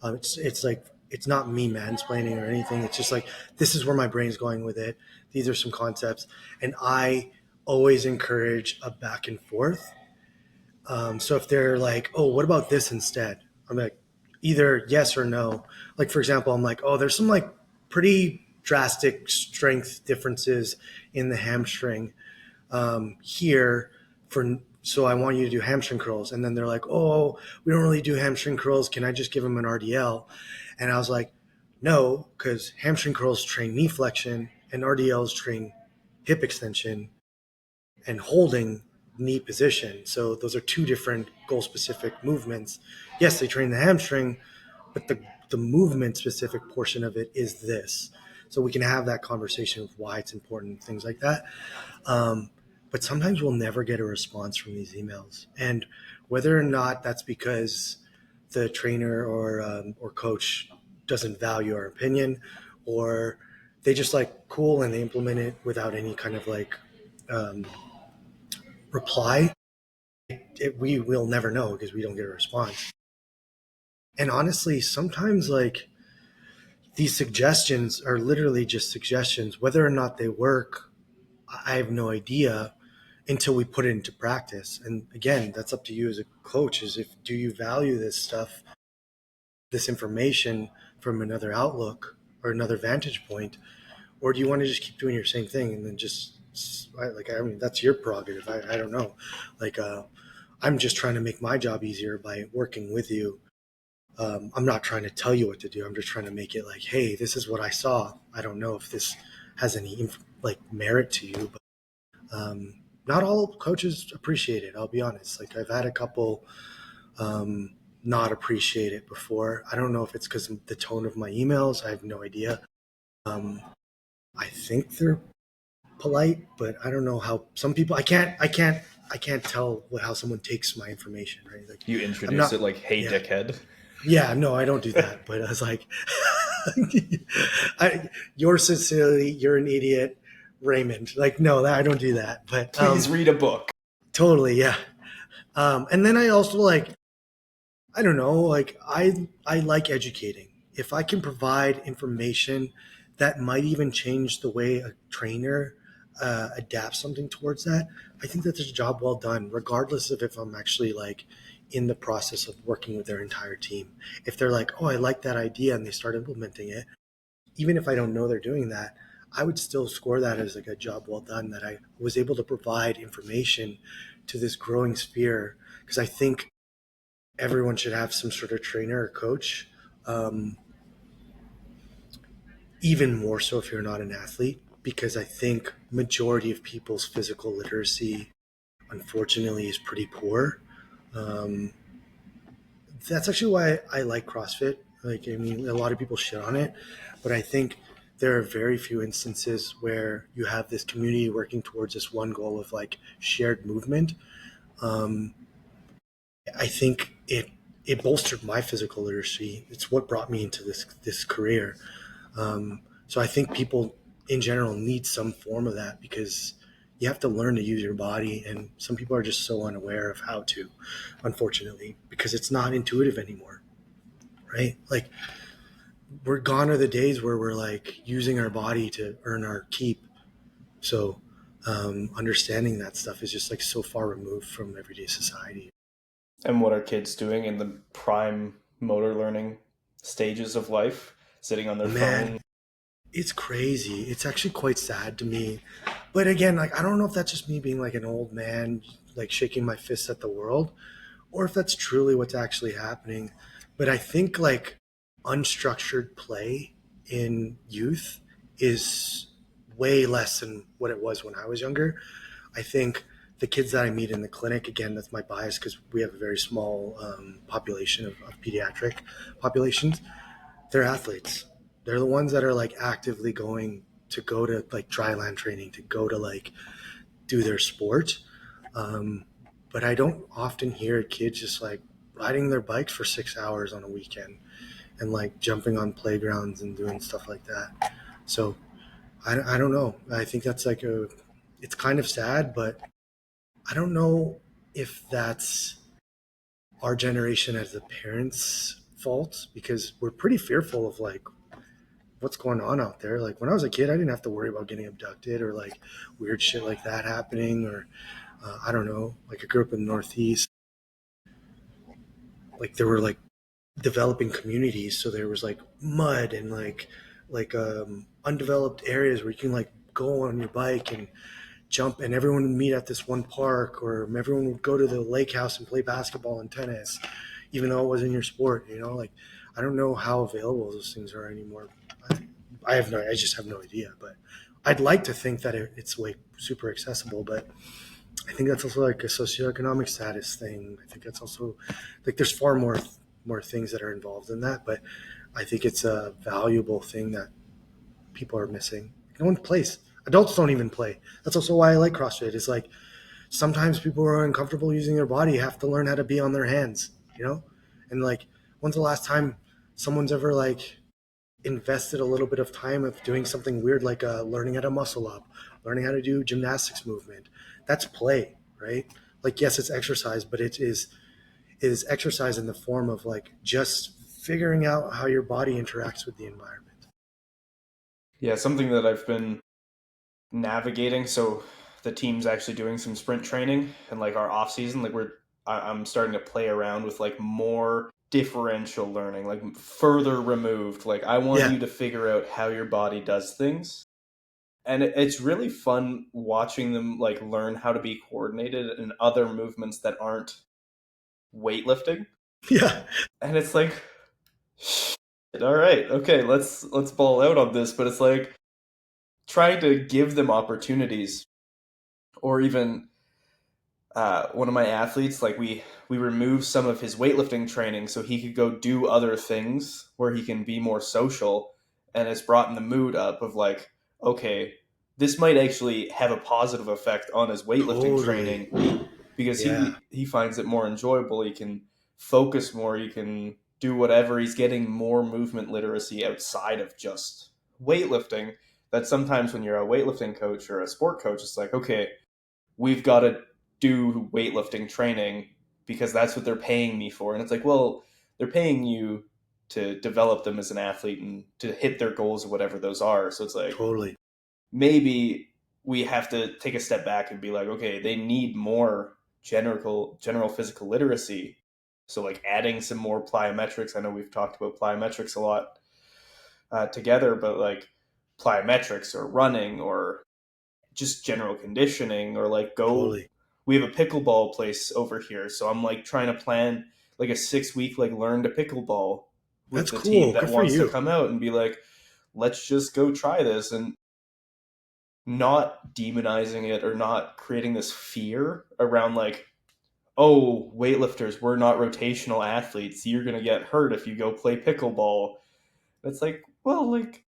It's like it's not me mansplaining or anything. It's just like this is where my brain's going with it. These are some concepts, and I always encourage a back and forth. So if they're like, "Oh, what about this instead?" I'm like, either yes or no. Like for example, I'm like, "Oh, there's some like pretty drastic strength differences in the hamstring here for so I want you to do hamstring curls." And then they're like, "Oh, we don't really do hamstring curls. Can I just give them an RDL?" And I was like, "No, because hamstring curls train knee flexion and RDLs train hip extension and holding knee position. So those are two different goal specific movements. Yes, they train the hamstring, but the movement specific portion of it is this. So we can have that conversation of why it's important, things like that. But sometimes we'll never get a response from these emails. And whether or not that's because the trainer or coach doesn't value our opinion, or they just like cool and they implement it without any kind of like reply, we will never know because we don't get a response. And honestly, sometimes like these suggestions are literally just suggestions. Whether or not they work, I have no idea until we put it into practice. And again, that's up to you as a coach, is if do you value this stuff, this information from another outlook or another vantage point, or do you want to just keep doing your same thing and then just like, I mean, that's your prerogative. I don't know. Like, I'm just trying to make my job easier by working with you. I'm not trying to tell you what to do. I'm just trying to make it like, hey, this is what I saw. I don't know if this has any like merit to you, but not all coaches appreciate it. I'll be honest. Like, I've had a couple not appreciate it before. I don't know if it's because of the tone of my emails. I have no idea. I think they're polite, but I don't know how some people. I can't tell how someone takes my information. Right? Like, You I'm introduce not. it like, hey, Yeah, dickhead. yeah. No, I don't do that. But I was like, you're sincerely, you're an idiot, Raymond. Like, no, I don't do that. But Please read a book. totally, yeah. And then I also like, I don't know, like I like educating. If I can provide information that might even change the way a trainer adapts something towards that, I think that's a job well done, regardless of if I'm actually like in the process of working with their entire team. If they're like, oh, I like that idea, and they start implementing it, even if I don't know they're doing that, I would still score that as like a job well done, that I was able to provide information to this growing sphere. Because I think everyone should have some sort of trainer or coach. Um, Even more so if you're not an athlete, because I think majority of people's physical literacy, unfortunately, is pretty poor. Um, that's actually why I like CrossFit. Like, I mean, a lot of people shit on it, but I think there are very few instances where you have this community working towards this one goal of like shared movement. Um, I think it bolstered my physical literacy. It's what brought me into this career. So I think people in general need some form of that, because you have to learn to use your body, and some people are just so unaware of how to, unfortunately, because it's not intuitive anymore, right? Like, we're gone are the days where we're like using our body to earn our keep. So understanding that stuff is just like so far removed from everyday society. And what are kids doing in the prime motor learning stages of life? Sitting on their phone. Man, it's crazy. It's actually quite sad to me. But again, like, I don't know if that's just me being like an old man, like shaking my fists at the world, or if that's truly what's actually happening. But I think like unstructured play in youth is way less than what it was when I was younger. I think the kids that I meet in the clinic, again, that's my bias because we have a very small population of pediatric populations. They're athletes. They're the ones that are like actively going to go to like dryland training, to go to like do their sport. Um, but I don't often hear kids just like riding their bikes for 6 hours on a weekend and like jumping on playgrounds and doing stuff like that. So I don't know. I think that's like it's kind of sad, but I don't know if that's our generation as the parents' fault, because we're pretty fearful of like what's going on out there. Like, when I was a kid, I didn't have to worry about getting abducted or like weird shit like that happening, or I don't know. Like, I grew up in the Northeast. Like, there were like developing communities, so there was like mud and like undeveloped areas where you can like go on your bike and jump, and everyone would meet at this one park, or everyone would go to the lake house and play basketball and tennis, even though it wasn't your sport. Like, I don't know how available those things are anymore. I just have no idea, but I'd like to think that it's like super accessible, but I think that's also like a socioeconomic status thing. I think that's also like there's far more things that are involved in that, but I think it's a valuable thing that people are missing. No one plays. Adults don't even play. That's also why I like CrossFit. It's like sometimes people who are uncomfortable using their body have to learn how to be on their hands, you know? And like, when's the last time someone's ever like invested a little bit of time of doing something weird like learning how to muscle up, learning how to do gymnastics movement? That's play, right? Like, yes, it's exercise, but it is exercise in the form of like just figuring out how your body interacts with the environment. Yeah, something that I've been navigating. So the team's actually doing some sprint training and like our off season, like I'm starting to play around with like more differential learning, like further removed. Like I want Yeah, you to figure out how your body does things. And it's really fun watching them like learn how to be coordinated in other movements that aren't weightlifting. yeah, And it's like, all right, okay, let's ball out on this. But it's like trying to give them opportunities, or even one of my athletes, like we removed some of his weightlifting training so he could go do other things where he can be more social, and it's brought in the mood up of like, okay, this might actually have a positive effect on his weightlifting totally. training because Yeah, he finds it more enjoyable. He can focus more. He can do whatever. He's getting more movement literacy outside of just weightlifting. That sometimes when you're a weightlifting coach or a sport coach, it's like, okay, we've got to do weightlifting training because that's what they're paying me for. And it's like, well, they're paying you to develop them as an athlete and to hit their goals or whatever those are. So it's like totally, maybe we have to take a step back and be like, okay, they need more general physical literacy. So like adding some more plyometrics. I know we've talked about plyometrics a lot together, but like plyometrics or running or just general conditioning, or like go, totally. we have a pickleball place over here, so I'm like trying to plan like a 6 week like learn to pickleball with That's the team cool. that Good for wants to you. come out and be like, let's just go try this, and not demonizing it or not creating this fear around like, oh, weightlifters, we're not rotational athletes, you're going to get hurt if you go play pickleball. It's like, well, like,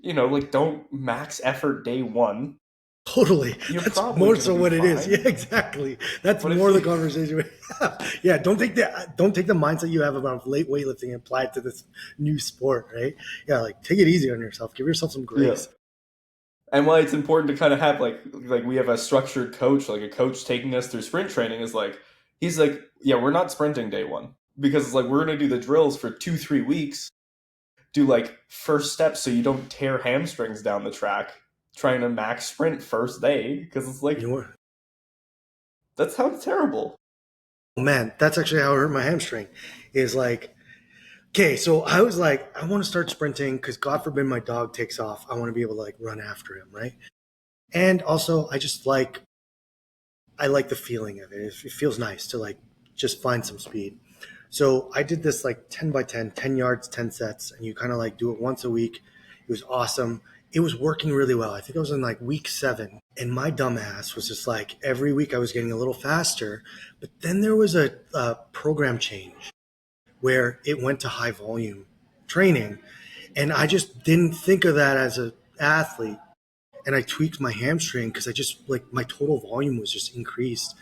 like don't max effort day one, Totally. you're That's probably more going to so be what it is. Yeah, fine. exactly. That's But if more the you conversation we have. Yeah, don't take the mindset you have about late weightlifting and apply it to this new sport, right? Yeah, like take it easy on yourself. Give yourself some yeah, grace. and why it's important to kind of have like we have a structured coach, like a coach taking us through sprint training is like, he's like, yeah, we're not sprinting day one because it's like we're gonna do the drills for 2 3 weeks, do like first steps so you don't tear hamstrings down the track trying to max sprint first day, because it's You like know what? that sounds terrible. Oh, man, that's actually how I hurt my hamstring. Is like, okay, so I was like, I want to start sprinting because God forbid my dog takes off. I want to be able to like run after him, right? And also, I like the feeling of it. It feels nice to like just find some speed. So I did this like 10 by 10, 10 yards, 10 sets, and you kind of like do it once a week. It was awesome. It was working really well. I think I was in like week 7, and my dumbass was just like every week I was getting a little faster. But then there was a program change where it went to high volume training. And I just didn't think of that as an athlete. And I tweaked my hamstring because I just like my total volume was just increased,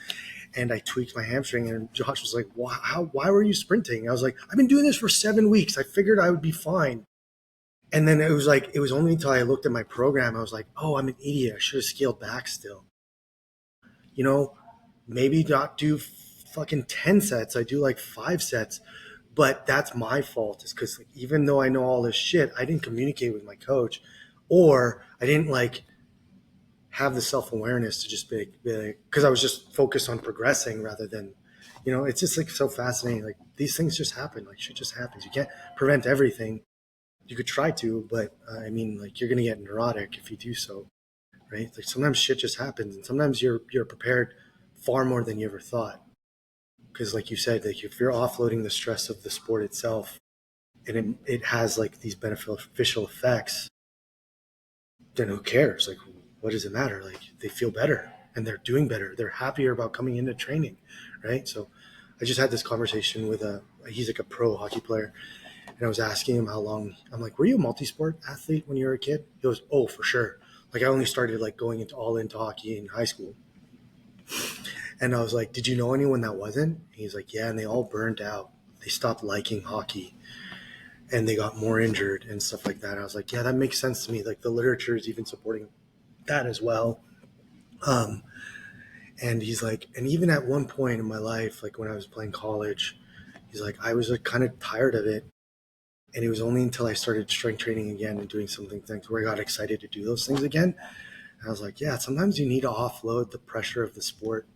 and I tweaked my hamstring. And Josh was like, why were you sprinting? I was like, I've been doing this for 7 weeks. I figured I would be fine. And then it was only until I looked at my program, I was like, oh, I'm an idiot. I should have scaled back still. You know, maybe not do fucking 10 sets. I do like 5 sets. But that's my fault, is because like, even though I know all this shit, I didn't communicate with my coach, or I didn't like have the self awareness to just be because I was just focused on progressing rather than, it's just like so fascinating. Like these things just happen. Like shit just happens. You can't prevent everything. You could try to, but I mean, like you're gonna get neurotic if you do so, right? Like sometimes shit just happens, and sometimes you're prepared far more than you ever thought. Because, like you said, like if you're offloading the stress of the sport itself, and it has like these beneficial effects, then who cares? Like, what does it matter? Like they feel better. and they're doing better. They're happier about coming into training, right? So I just had this conversation with he's like a pro hockey player, and I was asking him how long. I'm like, were you a multi-sport athlete when you were a kid? He goes, oh, for sure. Like I only started like going into hockey in high school. And I was like, did you know anyone that wasn't? He's like, yeah, and they all burned out. They stopped liking hockey and they got more injured and stuff like that. I was like, yeah, that makes sense to me. Like the literature is even supporting that as well. And he's like, and even at one point in my life, like when I was playing college, he's like, I was like kind of tired of it. And it was only until I started strength training again and doing things where I got excited to do those things again. And I was like, yeah, sometimes you need to offload the pressure of the sport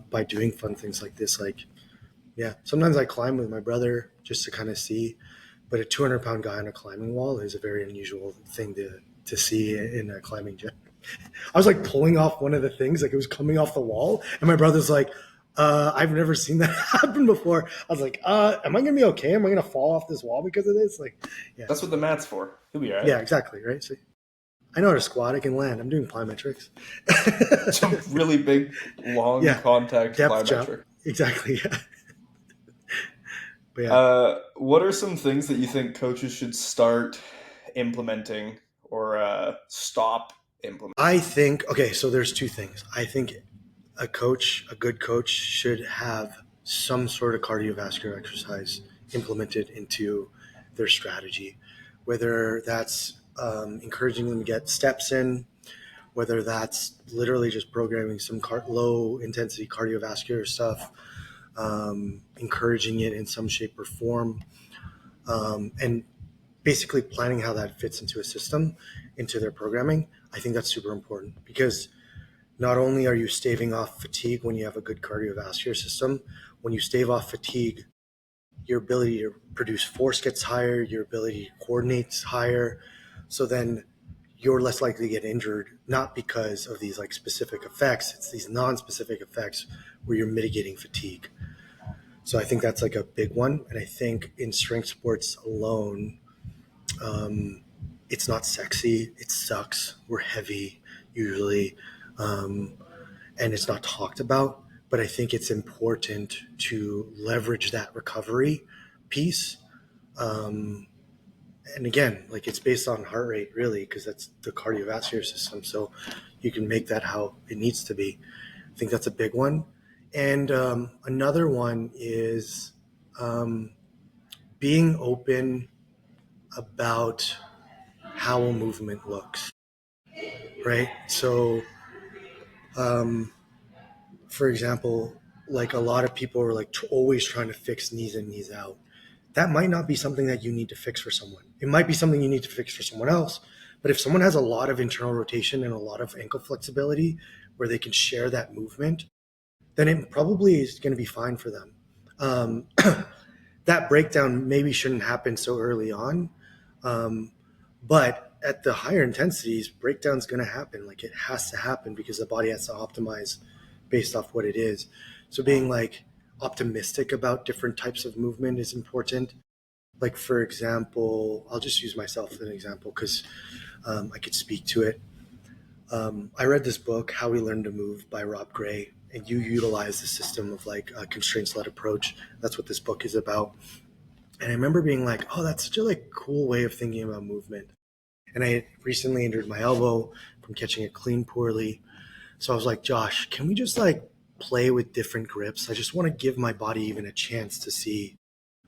by doing fun things like this. Like, yeah, sometimes I climb with my brother just to kind of see, but a 200-pound guy on a climbing wall is a very unusual thing to see in a climbing gym. I was like pulling off one of the things, like it was coming off the wall, and my brother's like, I've never seen that happen before. I was like, am I gonna be okay? Am I gonna fall off this wall because of this? Like, yeah. That's what the mat's for. He'll be all right. Yeah, exactly, right? So I know how to squat, I can land. I'm doing plyometrics. Some really big, long Yeah, contact depth jump. plyometric. Exactly, yeah. But yeah. What are some things that you think coaches should start implementing or stop implementing? I think, okay, so there's two things. I think a good coach should have some sort of cardiovascular exercise implemented into their strategy, whether that's encouraging them to get steps in, whether that's literally just programming some low intensity cardiovascular stuff, encouraging it in some shape or form, and basically planning how that fits into a system, into their programming. I think that's super important because not only are you staving off fatigue when you have a good cardiovascular system, when you stave off fatigue, your ability to produce force gets higher, your ability to coordinate is higher. So then you're less likely to get injured, not because of these like specific effects, it's these non-specific effects where you're mitigating fatigue. So I think that's like a big one. And I think in strength sports alone, it's not sexy. It sucks. We're heavy usually. And it's not talked about, but I think it's important to leverage that recovery piece. And again, like it's based on heart rate really, because that's the cardiovascular system. So you can make that how it needs to be. I think that's a big one. And another one is being open about how a movement looks, right? So, for example, like a lot of people are like always trying to fix knees in, knees out. That might not be something that you need to fix for someone. It might be something you need to fix for someone else. But if someone has a lot of internal rotation and a lot of ankle flexibility where they can share that movement, then it probably is going to be fine for them. That breakdown maybe shouldn't happen so early on. But at the higher intensities, breakdown's going to happen. Like it has to happen because the body has to optimize based off what it is. So being like optimistic about different types of movement is important. Like for example, I'll just use myself as an example because I could speak to it. I read this book, How We Learn to Move by Rob Gray, and you utilize the system of like a constraints-led approach. That's what this book is about. And I remember being like, oh, that's such a like cool way of thinking about movement. And I had recently injured my elbow from catching it clean poorly. So I was like, Josh, can we just like play with different grips? I just want to give my body even a chance to see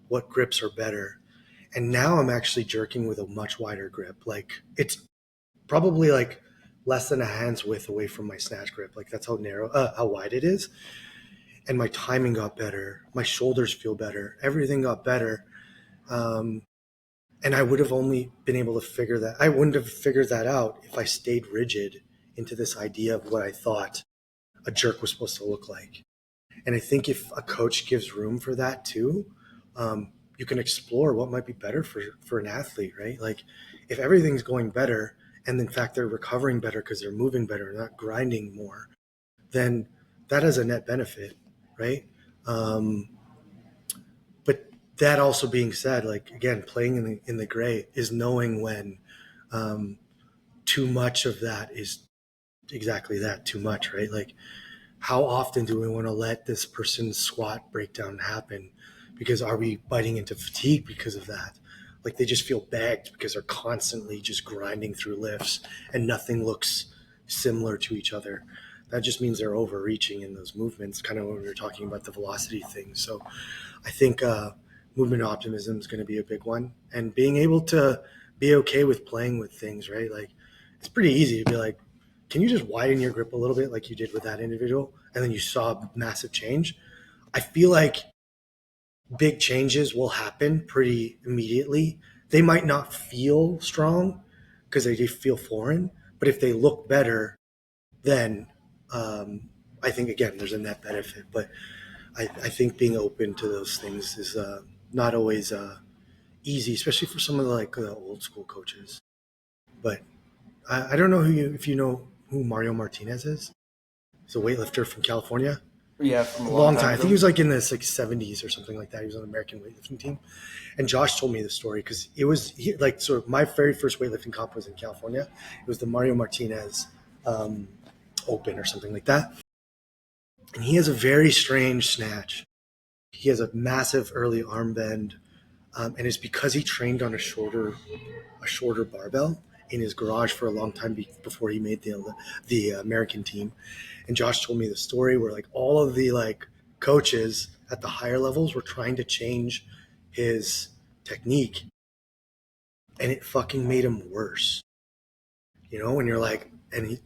what grips are better. And now I'm actually jerking with a much wider grip. Like it's probably like less than a hand's width away from my snatch grip. Like that's how narrow, how wide it is. And my timing got better. My shoulders feel better. Everything got better. And I would have only been able to figure that. I wouldn't have figured that out if I stayed rigid into this idea of what I thought a jerk was supposed to look like. And I think if a coach gives room for that too, you can explore what might be better for an athlete, right? Like if everything's going better and in fact they're recovering better because they're moving better, not grinding more, then that is a net benefit, right? But that also being said, like again, playing in the gray is knowing when too much of that is exactly that too much, right? Like, how often do we want to let this person's squat breakdown happen? Because are we biting into fatigue because of that? Like, they just feel bagged because they're constantly just grinding through lifts and nothing looks similar to each other. That just means they're overreaching in those movements, kind of when we were talking about the velocity thing. So I think movement optimism is going to be a big one, and being able to be okay with playing with things, right? Like, it's pretty easy to be like, can you just widen your grip a little bit like you did with that individual, and then you saw massive change? I feel like big changes will happen pretty immediately. They might not feel strong because they feel foreign, but if they look better, then I think, again, there's a net benefit. But I think being open to those things is not always easy, especially for some of the old school coaches. But I don't know if you know who Mario Martinez is. He's a weightlifter from California. Yeah, from a A long long time time. I think ago. he was like in the 70s or something like that. He was on the American weightlifting team. And Josh told me the story because it was like sort of my very first weightlifting comp was in California. It was the Mario Martinez um, Open or something like that. And he has a very strange snatch. He has a massive early arm bend, and it's because he trained on a shorter barbell in his garage for a long time before he made the American team. And Josh told me the story where like all of the coaches at the higher levels were trying to change his technique, and it fucking made him worse. And you're like,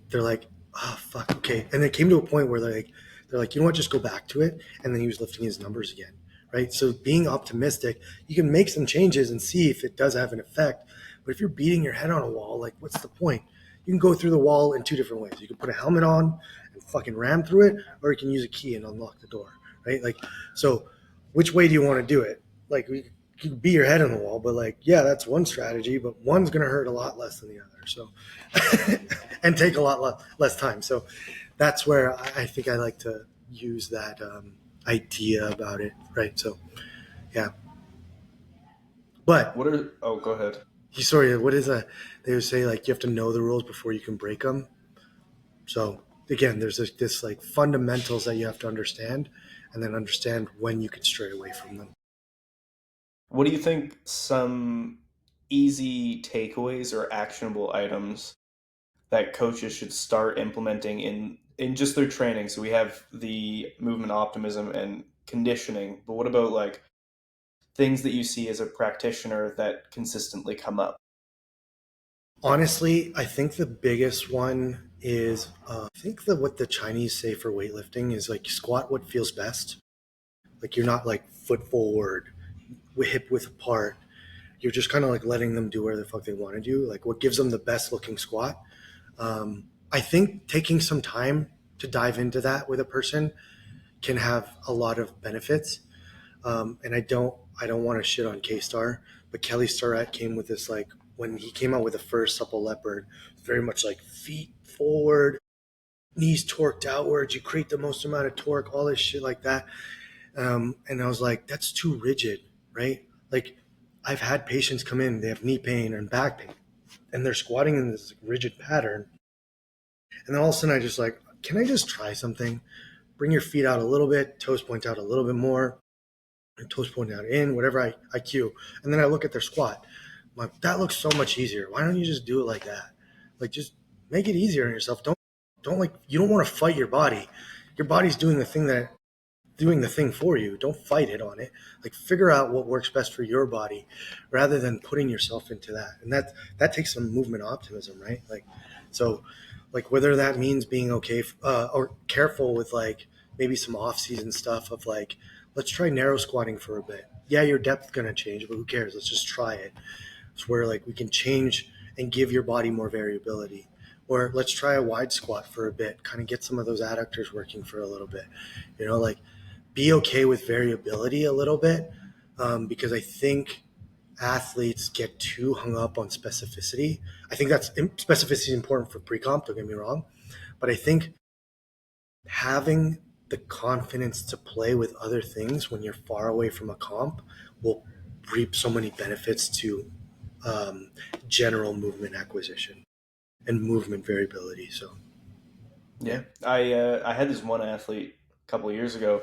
they're like, oh fuck, okay. And it came to a point where they're like, you know what, just go back to it. And then he was lifting his numbers again, right? So being optimistic, you can make some changes and see if it does have an effect. But if you're beating your head on a wall, like, what's the point? You can go through the wall in two different ways. You can put a helmet on and fucking ram through it, or you can use a key and unlock the door, right? Like, so which way do you want to do it? Like, you can beat your head on the wall, but like, yeah, that's one strategy, but one's going to hurt a lot less than the other. So, and take a lot less time. So that's where I think I like to use that idea about it, right? So, yeah. But What are? Oh, go ahead. sorry, what is that? They would say like you have to know the rules before you can break them. So again, there's this like fundamentals that you have to understand, and then understand when you can stray away from them. What do you think some easy takeaways or actionable items that coaches should start implementing in just their training? So we have the movement optimism and conditioning, but what about like things that you see as a practitioner that consistently come up? Honestly, I think the biggest one is I think that what the Chinese say for weightlifting is like squat what feels best. Like, you're not like foot forward, hip width apart. You're just kind of like letting them do whatever the fuck they want to do. Like, what gives them the best looking squat. I think taking some time to dive into that with a person can have a lot of benefits. And I don't want to shit on K-Star, but Kelly Starrett came with this, like, when he came out with the first supple leopard, very much like feet forward, knees torqued outwards, you create the most amount of torque, all this shit like that. And I was like, that's too rigid, right? Like, I've had patients come in, they have knee pain and back pain, and they're squatting in this rigid pattern. And then all of a sudden I just like, can I just try something? Bring your feet out a little bit, toes point out a little bit more, and toes point out in, whatever I cue. And then I look at their squat. I'm like, that looks so much easier. Why don't you just do it like that? Like, just make it easier on yourself. Don't like, you don't want to fight your body. Your body's doing the thing for you. Don't fight it on it. Like, figure out what works best for your body rather than putting yourself into that. And that takes some movement optimism, right? Like, so like, whether that means being okay or careful with like maybe some off-season stuff of like, let's try narrow squatting for a bit. Yeah, your depth's going to change, but who cares? Let's just try it. It's where like we can change and give your body more variability. Or let's try a wide squat for a bit, kind of get some of those adductors working for a little bit. Like, be okay with variability a little bit, because I think athletes get too hung up on specificity. I think specificity is important for pre-comp, don't get me wrong, but I think having the confidence to play with other things when you're far away from a comp will reap so many benefits to general movement acquisition and movement variability. So Yeah, I had this one athlete a couple of years ago,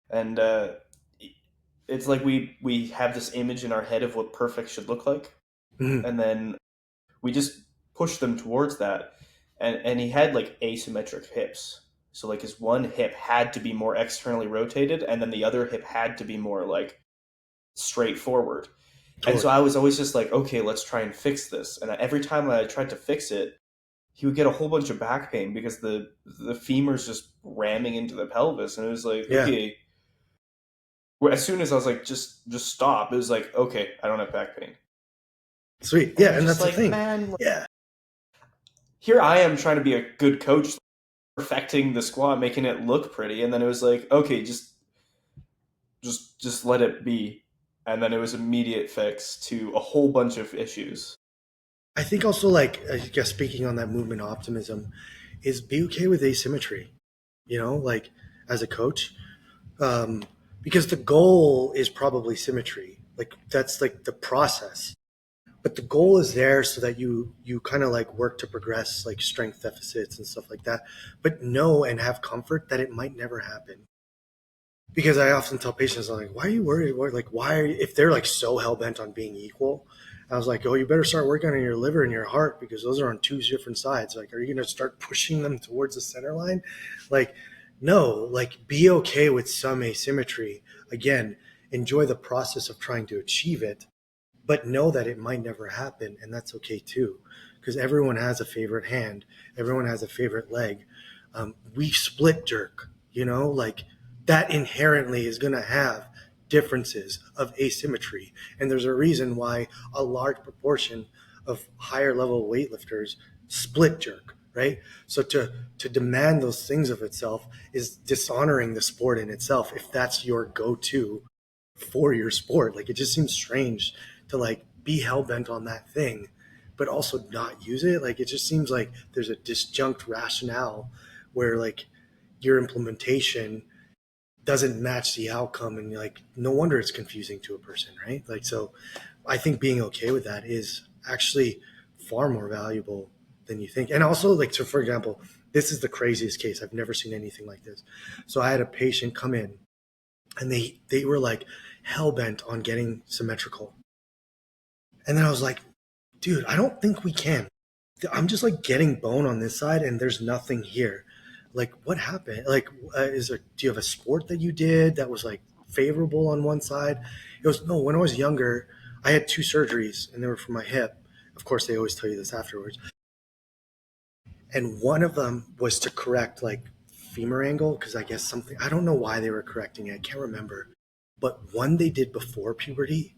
and it's like we have this image in our head of what perfect should look like, Mhm. and then we just push them towards that. And he had like asymmetric hips, so like his one hip had to be more externally rotated, and then the other hip had to be more like straightforward. And so Totally. I was always just like, okay, let's try and fix this. And every time I tried to fix it, he would get a whole bunch of back pain because the femur's just ramming into the pelvis, and it was like, Yeah. okay. As soon as I was like, just stop, it was like, okay, I don't have back pain, Sweet. and Yeah, you're and just that's the like, thing. man, like, Yeah. here I am trying to be a good coach, perfecting the squat, making it look pretty, and then it was like, okay, just let it be, and then it was immediate fix to a whole bunch of issues. I think also, like, I guess speaking on that movement optimism, is be okay with asymmetry, like as a coach, um, because the goal is probably symmetry. Like that's like the process, but the goal is there so that you kind of like work to progress like strength deficits and stuff like that, but know and have comfort that it might never happen. Because I often tell patients, I'm like, why are you worried? Like, why are you, if they're like so hell bent on being equal? I was like, oh, you better start working on your liver and your heart because those are on two different sides. Like, are you going to start pushing them towards the center line? Like, no, like be okay with some asymmetry. Again, enjoy the process of trying to achieve it, but know that it might never happen. And that's okay too, because everyone has a favorite hand. Everyone has a favorite leg. We split jerk, like that inherently is going to have differences of asymmetry. And there's a reason why a large proportion of higher level weightlifters split jerk, right? So to demand those things of itself is dishonoring the sport in itself if that's your go-to for your sport. Like it just seems strange to like be hell bent on that thing, but also not use it. Like it just seems like there's a disjunct rationale where like your implementation doesn't match the outcome, and like no wonder it's confusing to a person, right? Like so, I think being okay with that is actually far more valuable than you think. And also, like so, for example, this is the craziest case. I've never seen anything like this. So I had a patient come in and they were like hell bent on getting symmetrical. And then I was like, dude, I don't think we can. I'm just like getting bone on this side and there's nothing here. Like what happened? Like do you have a sport that you did that was like favorable on one side? It was no, when I was younger, I had two surgeries and they were for my hip. Of course, they always tell you this afterwards. And one of them was to correct like femur angle because I guess something, I don't know why they were correcting it. I can't remember. But one they did before puberty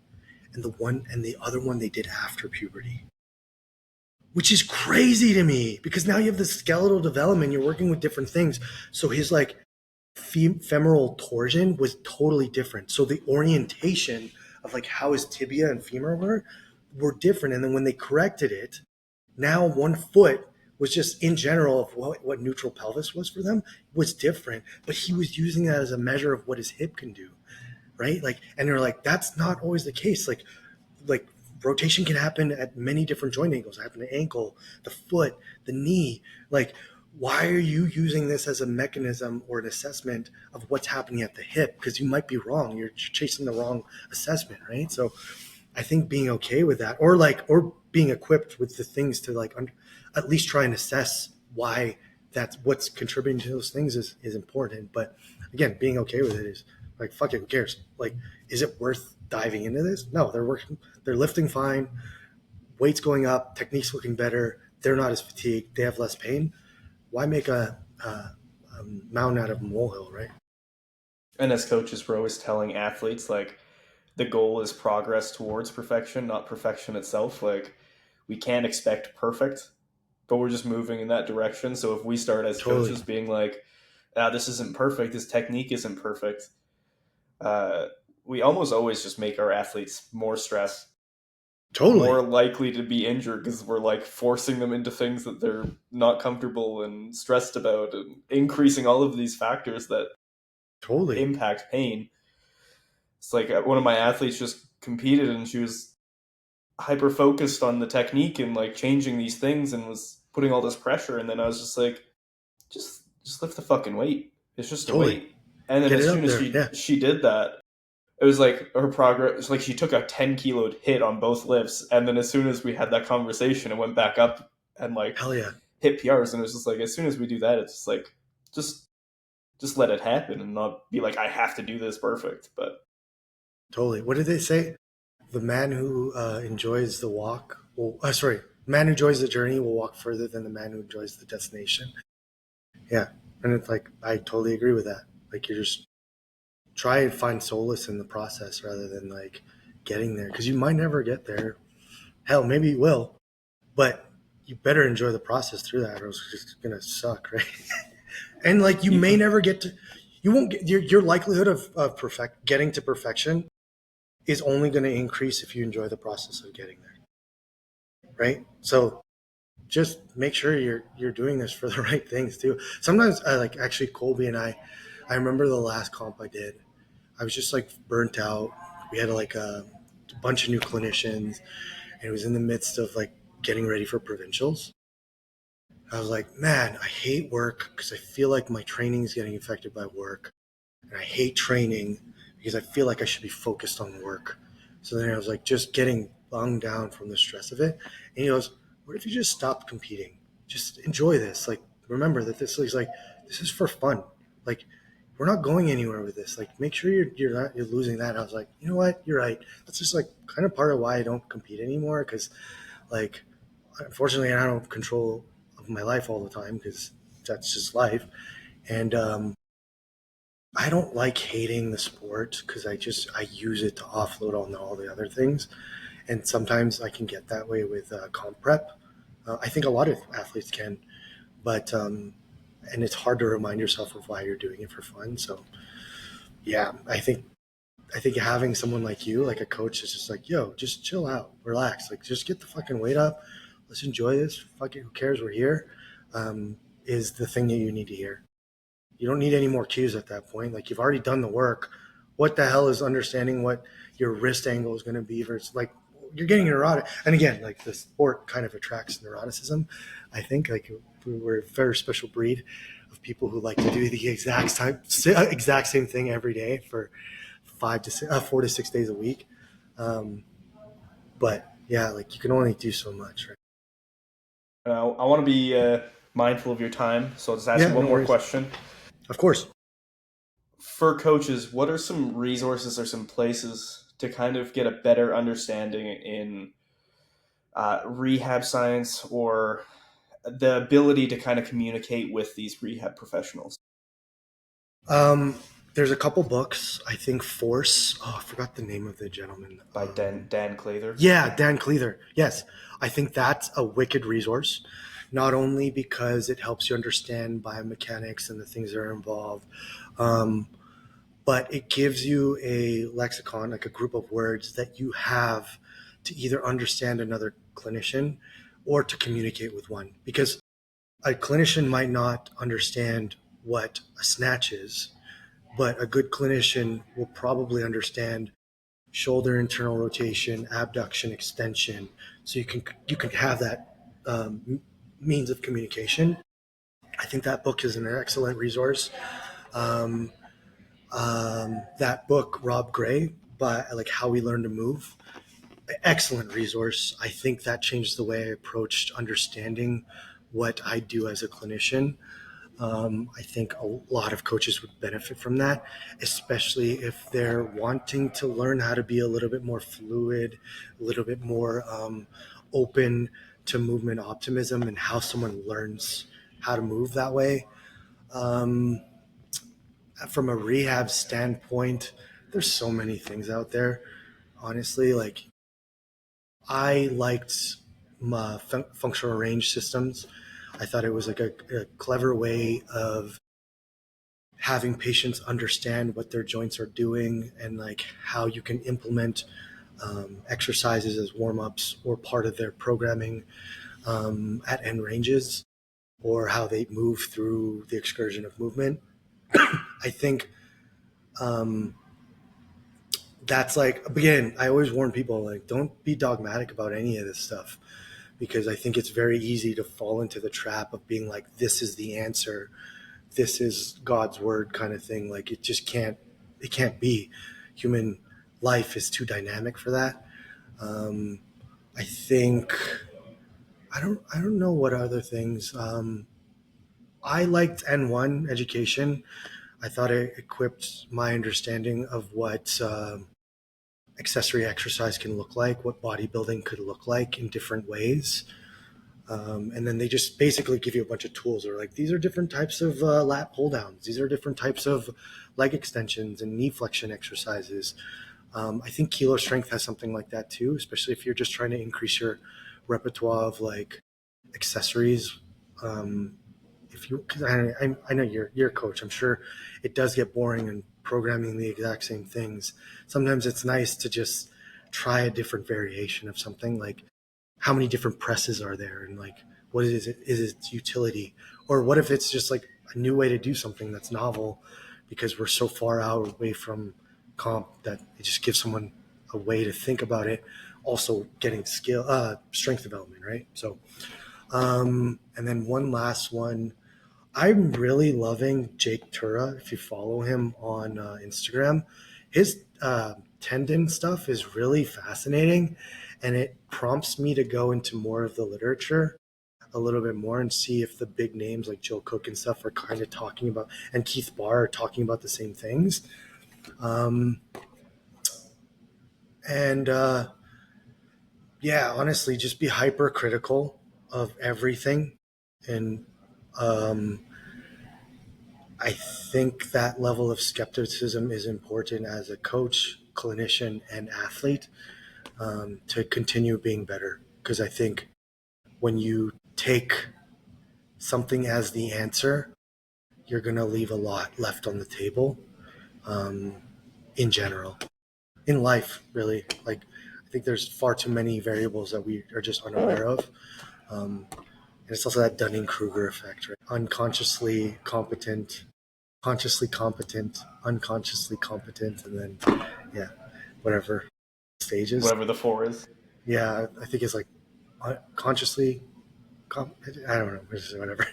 and the other one they did after puberty, which is crazy to me because now you have the skeletal development, you're working with different things. So his like femoral torsion was totally different. So the orientation of like how his tibia and femur were different. And then when they corrected it, now one foot was just in general of what neutral pelvis was for them was different, but he was using that as a measure of what his hip can do, right? Like, and they're like, that's not always the case. Like rotation can happen at many different joint angles. It happen the ankle, the foot, the knee. Like, why are you using this as a mechanism or an assessment of what's happening at the hip? Because you might be wrong. You're chasing the wrong assessment, right? So I think being okay with that, or being equipped with the things to like at least try and assess why that's what's contributing to those things is important. But again, being okay with it is like, fuck it, who cares? Like, is it worth diving into this? No, they're lifting fine, weight's going up, technique's looking better, they're not as fatigued, they have less pain. Why make a mountain out of a molehill, right? And as coaches, we're always telling athletes like the goal is progress towards perfection, not perfection itself. Like we can't expect perfect, but we're just moving in that direction. So if we start as Totally. coaches being like, ah, this isn't perfect, this technique isn't perfect, uh, we almost always just make our athletes more stressed, more Totally. likely to be injured because we're like forcing them into things that they're not comfortable and stressed about, and increasing all of these factors that Totally. impact pain. It's like one of my athletes just competed and she was hyper focused on the technique and like changing these things and was putting all this pressure. And then I was just like, just lift the fucking weight. It's just a Totally. weight. And then Get as it soon up as there. she Yeah. she did that, it was like her progress. It's like she took a 10 kilo hit on both lifts, and then as soon as we had that conversation, it went back up and like Hell yeah. hit PRs. And it was just like as soon as we do that, it's just like just just let it happen and not be like I have to do this perfect. But Totally. What did they say? The man who enjoys the walk will, sorry, the man who enjoys the journey will walk further than the man who enjoys the destination. Yeah. And it's like, I totally agree with that. Like, you're just try and find solace in the process rather than like getting there because you might never get there. Hell, maybe you will, but you better enjoy the process through that or it's just going to suck, right? And like, you may yeah, never get to, you won't get your likelihood of getting to perfection is only going to increase if you enjoy the process of getting there, right? So just make sure you're doing this for the right things too. Sometimes I like actually Colby and I remember the last comp I did. I was just like burnt out. We had like a bunch of new clinicians, and it was in the midst of like getting ready for provincials. I was like, man, I hate work because I feel like my training is getting affected by work, and I hate training because I feel like I should be focused on work. So then I was like, just getting bunged down from the stress of it. And he goes, what if you just stopped competing? Just enjoy this. Like, remember that this is like, this is for fun. Like, we're not going anywhere with this. Like, make sure you're losing that. And I was like, you know what? You're right. That's just like kind of part of why I don't compete anymore. Because like, unfortunately, I don't control of my life all the time because that's just life. And I don't like hating the sport because I use it to offload on all the other things, and sometimes I can get that way with comp prep. I think a lot of athletes can, but and it's hard to remind yourself of why you're doing it for fun. So yeah, I think having someone like you, like a coach, is just like, yo, just chill out, relax, like just get the fucking weight up, let's enjoy this. Fuck it, who cares? We're here. Is the thing that you need to hear. You don't need any more cues at that point. Like you've already done the work. What the hell is understanding what your wrist angle is going to be versus like you're getting neurotic. And again, like the sport kind of attracts neuroticism. I think like we're a very special breed of people who like to do the exact same thing every day for 4 to 6 days a week. Um, but yeah, like you can only do so much, right? I want to be mindful of your time, so I'll just ask you Yeah, one no more worries. question. Of course. For coaches, what are some resources or some places to kind of get a better understanding in rehab science or the ability to kind of communicate with these rehab professionals? Um, there's a couple books. I think Force. Oh, I forgot the name of the gentleman. By Dan Clather. Yeah, Dan Cleather. Yes, I think that's a wicked resource. Not only because it helps you understand biomechanics and the things that are involved, um, but it gives you a lexicon, like a group of words that you have to either understand another clinician or to communicate with one. Because a clinician might not understand what a snatch is, but a good clinician will probably understand shoulder internal rotation, abduction, extension. So you can have that means of communication. I think that book is an excellent resource. Um, that book, Rob Gray, by like How We Learn to Move, excellent resource. I think that changed the way I approached understanding what I do as a clinician. I think a lot of coaches would benefit from that, especially if they're wanting to learn how to be a little bit more fluid, a little bit more open to movement optimism and how someone learns how to move that way. Um, from a rehab standpoint, there's so many things out there. Honestly, like I liked my functional range systems. I thought it was like a clever way of having patients understand what their joints are doing and like how you can implement exercises as warm-ups or part of their programming at end ranges or how they move through the excursion of movement. I think um, that's like, again, I always warn people like don't be dogmatic about any of this stuff because I think it's very easy to fall into the trap of being like, this is the answer, this is God's word kind of thing. Like it can't be. Human life is too dynamic for that. Um, I think I don't know what other things. I liked N1 education. I thought it equipped my understanding of what accessory exercise can look like, what bodybuilding could look like in different ways. And then they just basically give you a bunch of tools. They're like, these are different types of lat pull downs. These are different types of leg extensions and knee flexion exercises. I think kilo strength has something like that too, especially if you're just trying to increase your repertoire of like accessories. If you, because I know you're a coach, I'm sure it does get boring and programming the exact same things. Sometimes it's nice to just try a different variation of something, like how many different presses are there, and like what is it, is its utility, or what if it's just like a new way to do something that's novel, because we're so far out away from comp that it just gives someone a way to think about it, also getting skill strength development, right? So and then one last one, I'm really loving Jake Tura. If you follow him on Instagram, his tendon stuff is really fascinating, and it prompts me to go into more of the literature a little bit more and see if the big names like Joe Cook and stuff are kind of talking about, and Keith Barr are talking about the same things. Um, and yeah, honestly, just be hypercritical of everything, and um, I think that level of skepticism is important as a coach, clinician, and athlete, to continue being better. Because I think when you take something as the answer, you're going to leave a lot left on the table, um, in general, in life, really. Like, I think there's far too many variables that we are just unaware of. And it's also that Dunning Kruger effect, right? Unconsciously competent, consciously competent, unconsciously competent, and then yeah, whatever stages. Whatever the four is. Yeah, I think it's like consciously. I don't know, whatever.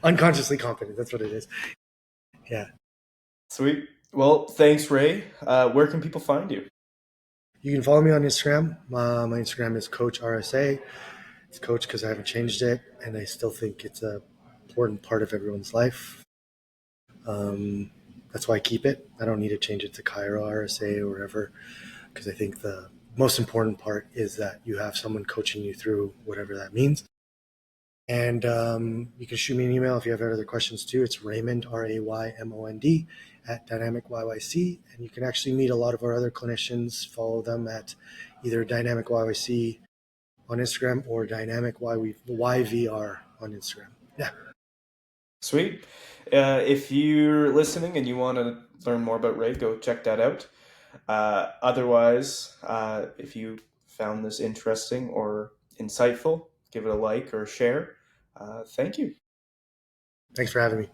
Unconsciously competent. That's what it is. Yeah, Sweet. Well, thanks, Ray. Where can people find you? you can follow me on Instagram. My Instagram is Coach RSA. It's Coach because I haven't changed it, and I still think it's a important part of everyone's life. Um, that's why I keep it. I don't need to change it to Cairo RSA or whatever, because I think the most important part is that you have someone coaching you through whatever that means. And you can shoot me an email if you have other questions too. It's Raymond, RAYMOND, at Dynamic YYC. And you can actually meet a lot of our other clinicians. Follow them at either Dynamic YYC on Instagram or Dynamic YVR on Instagram. Yeah. Sweet. If you're listening and you want to learn more about Ray, go check that out. Otherwise, if you found this interesting or insightful, give it a like or share. Thank you. Thanks for having me.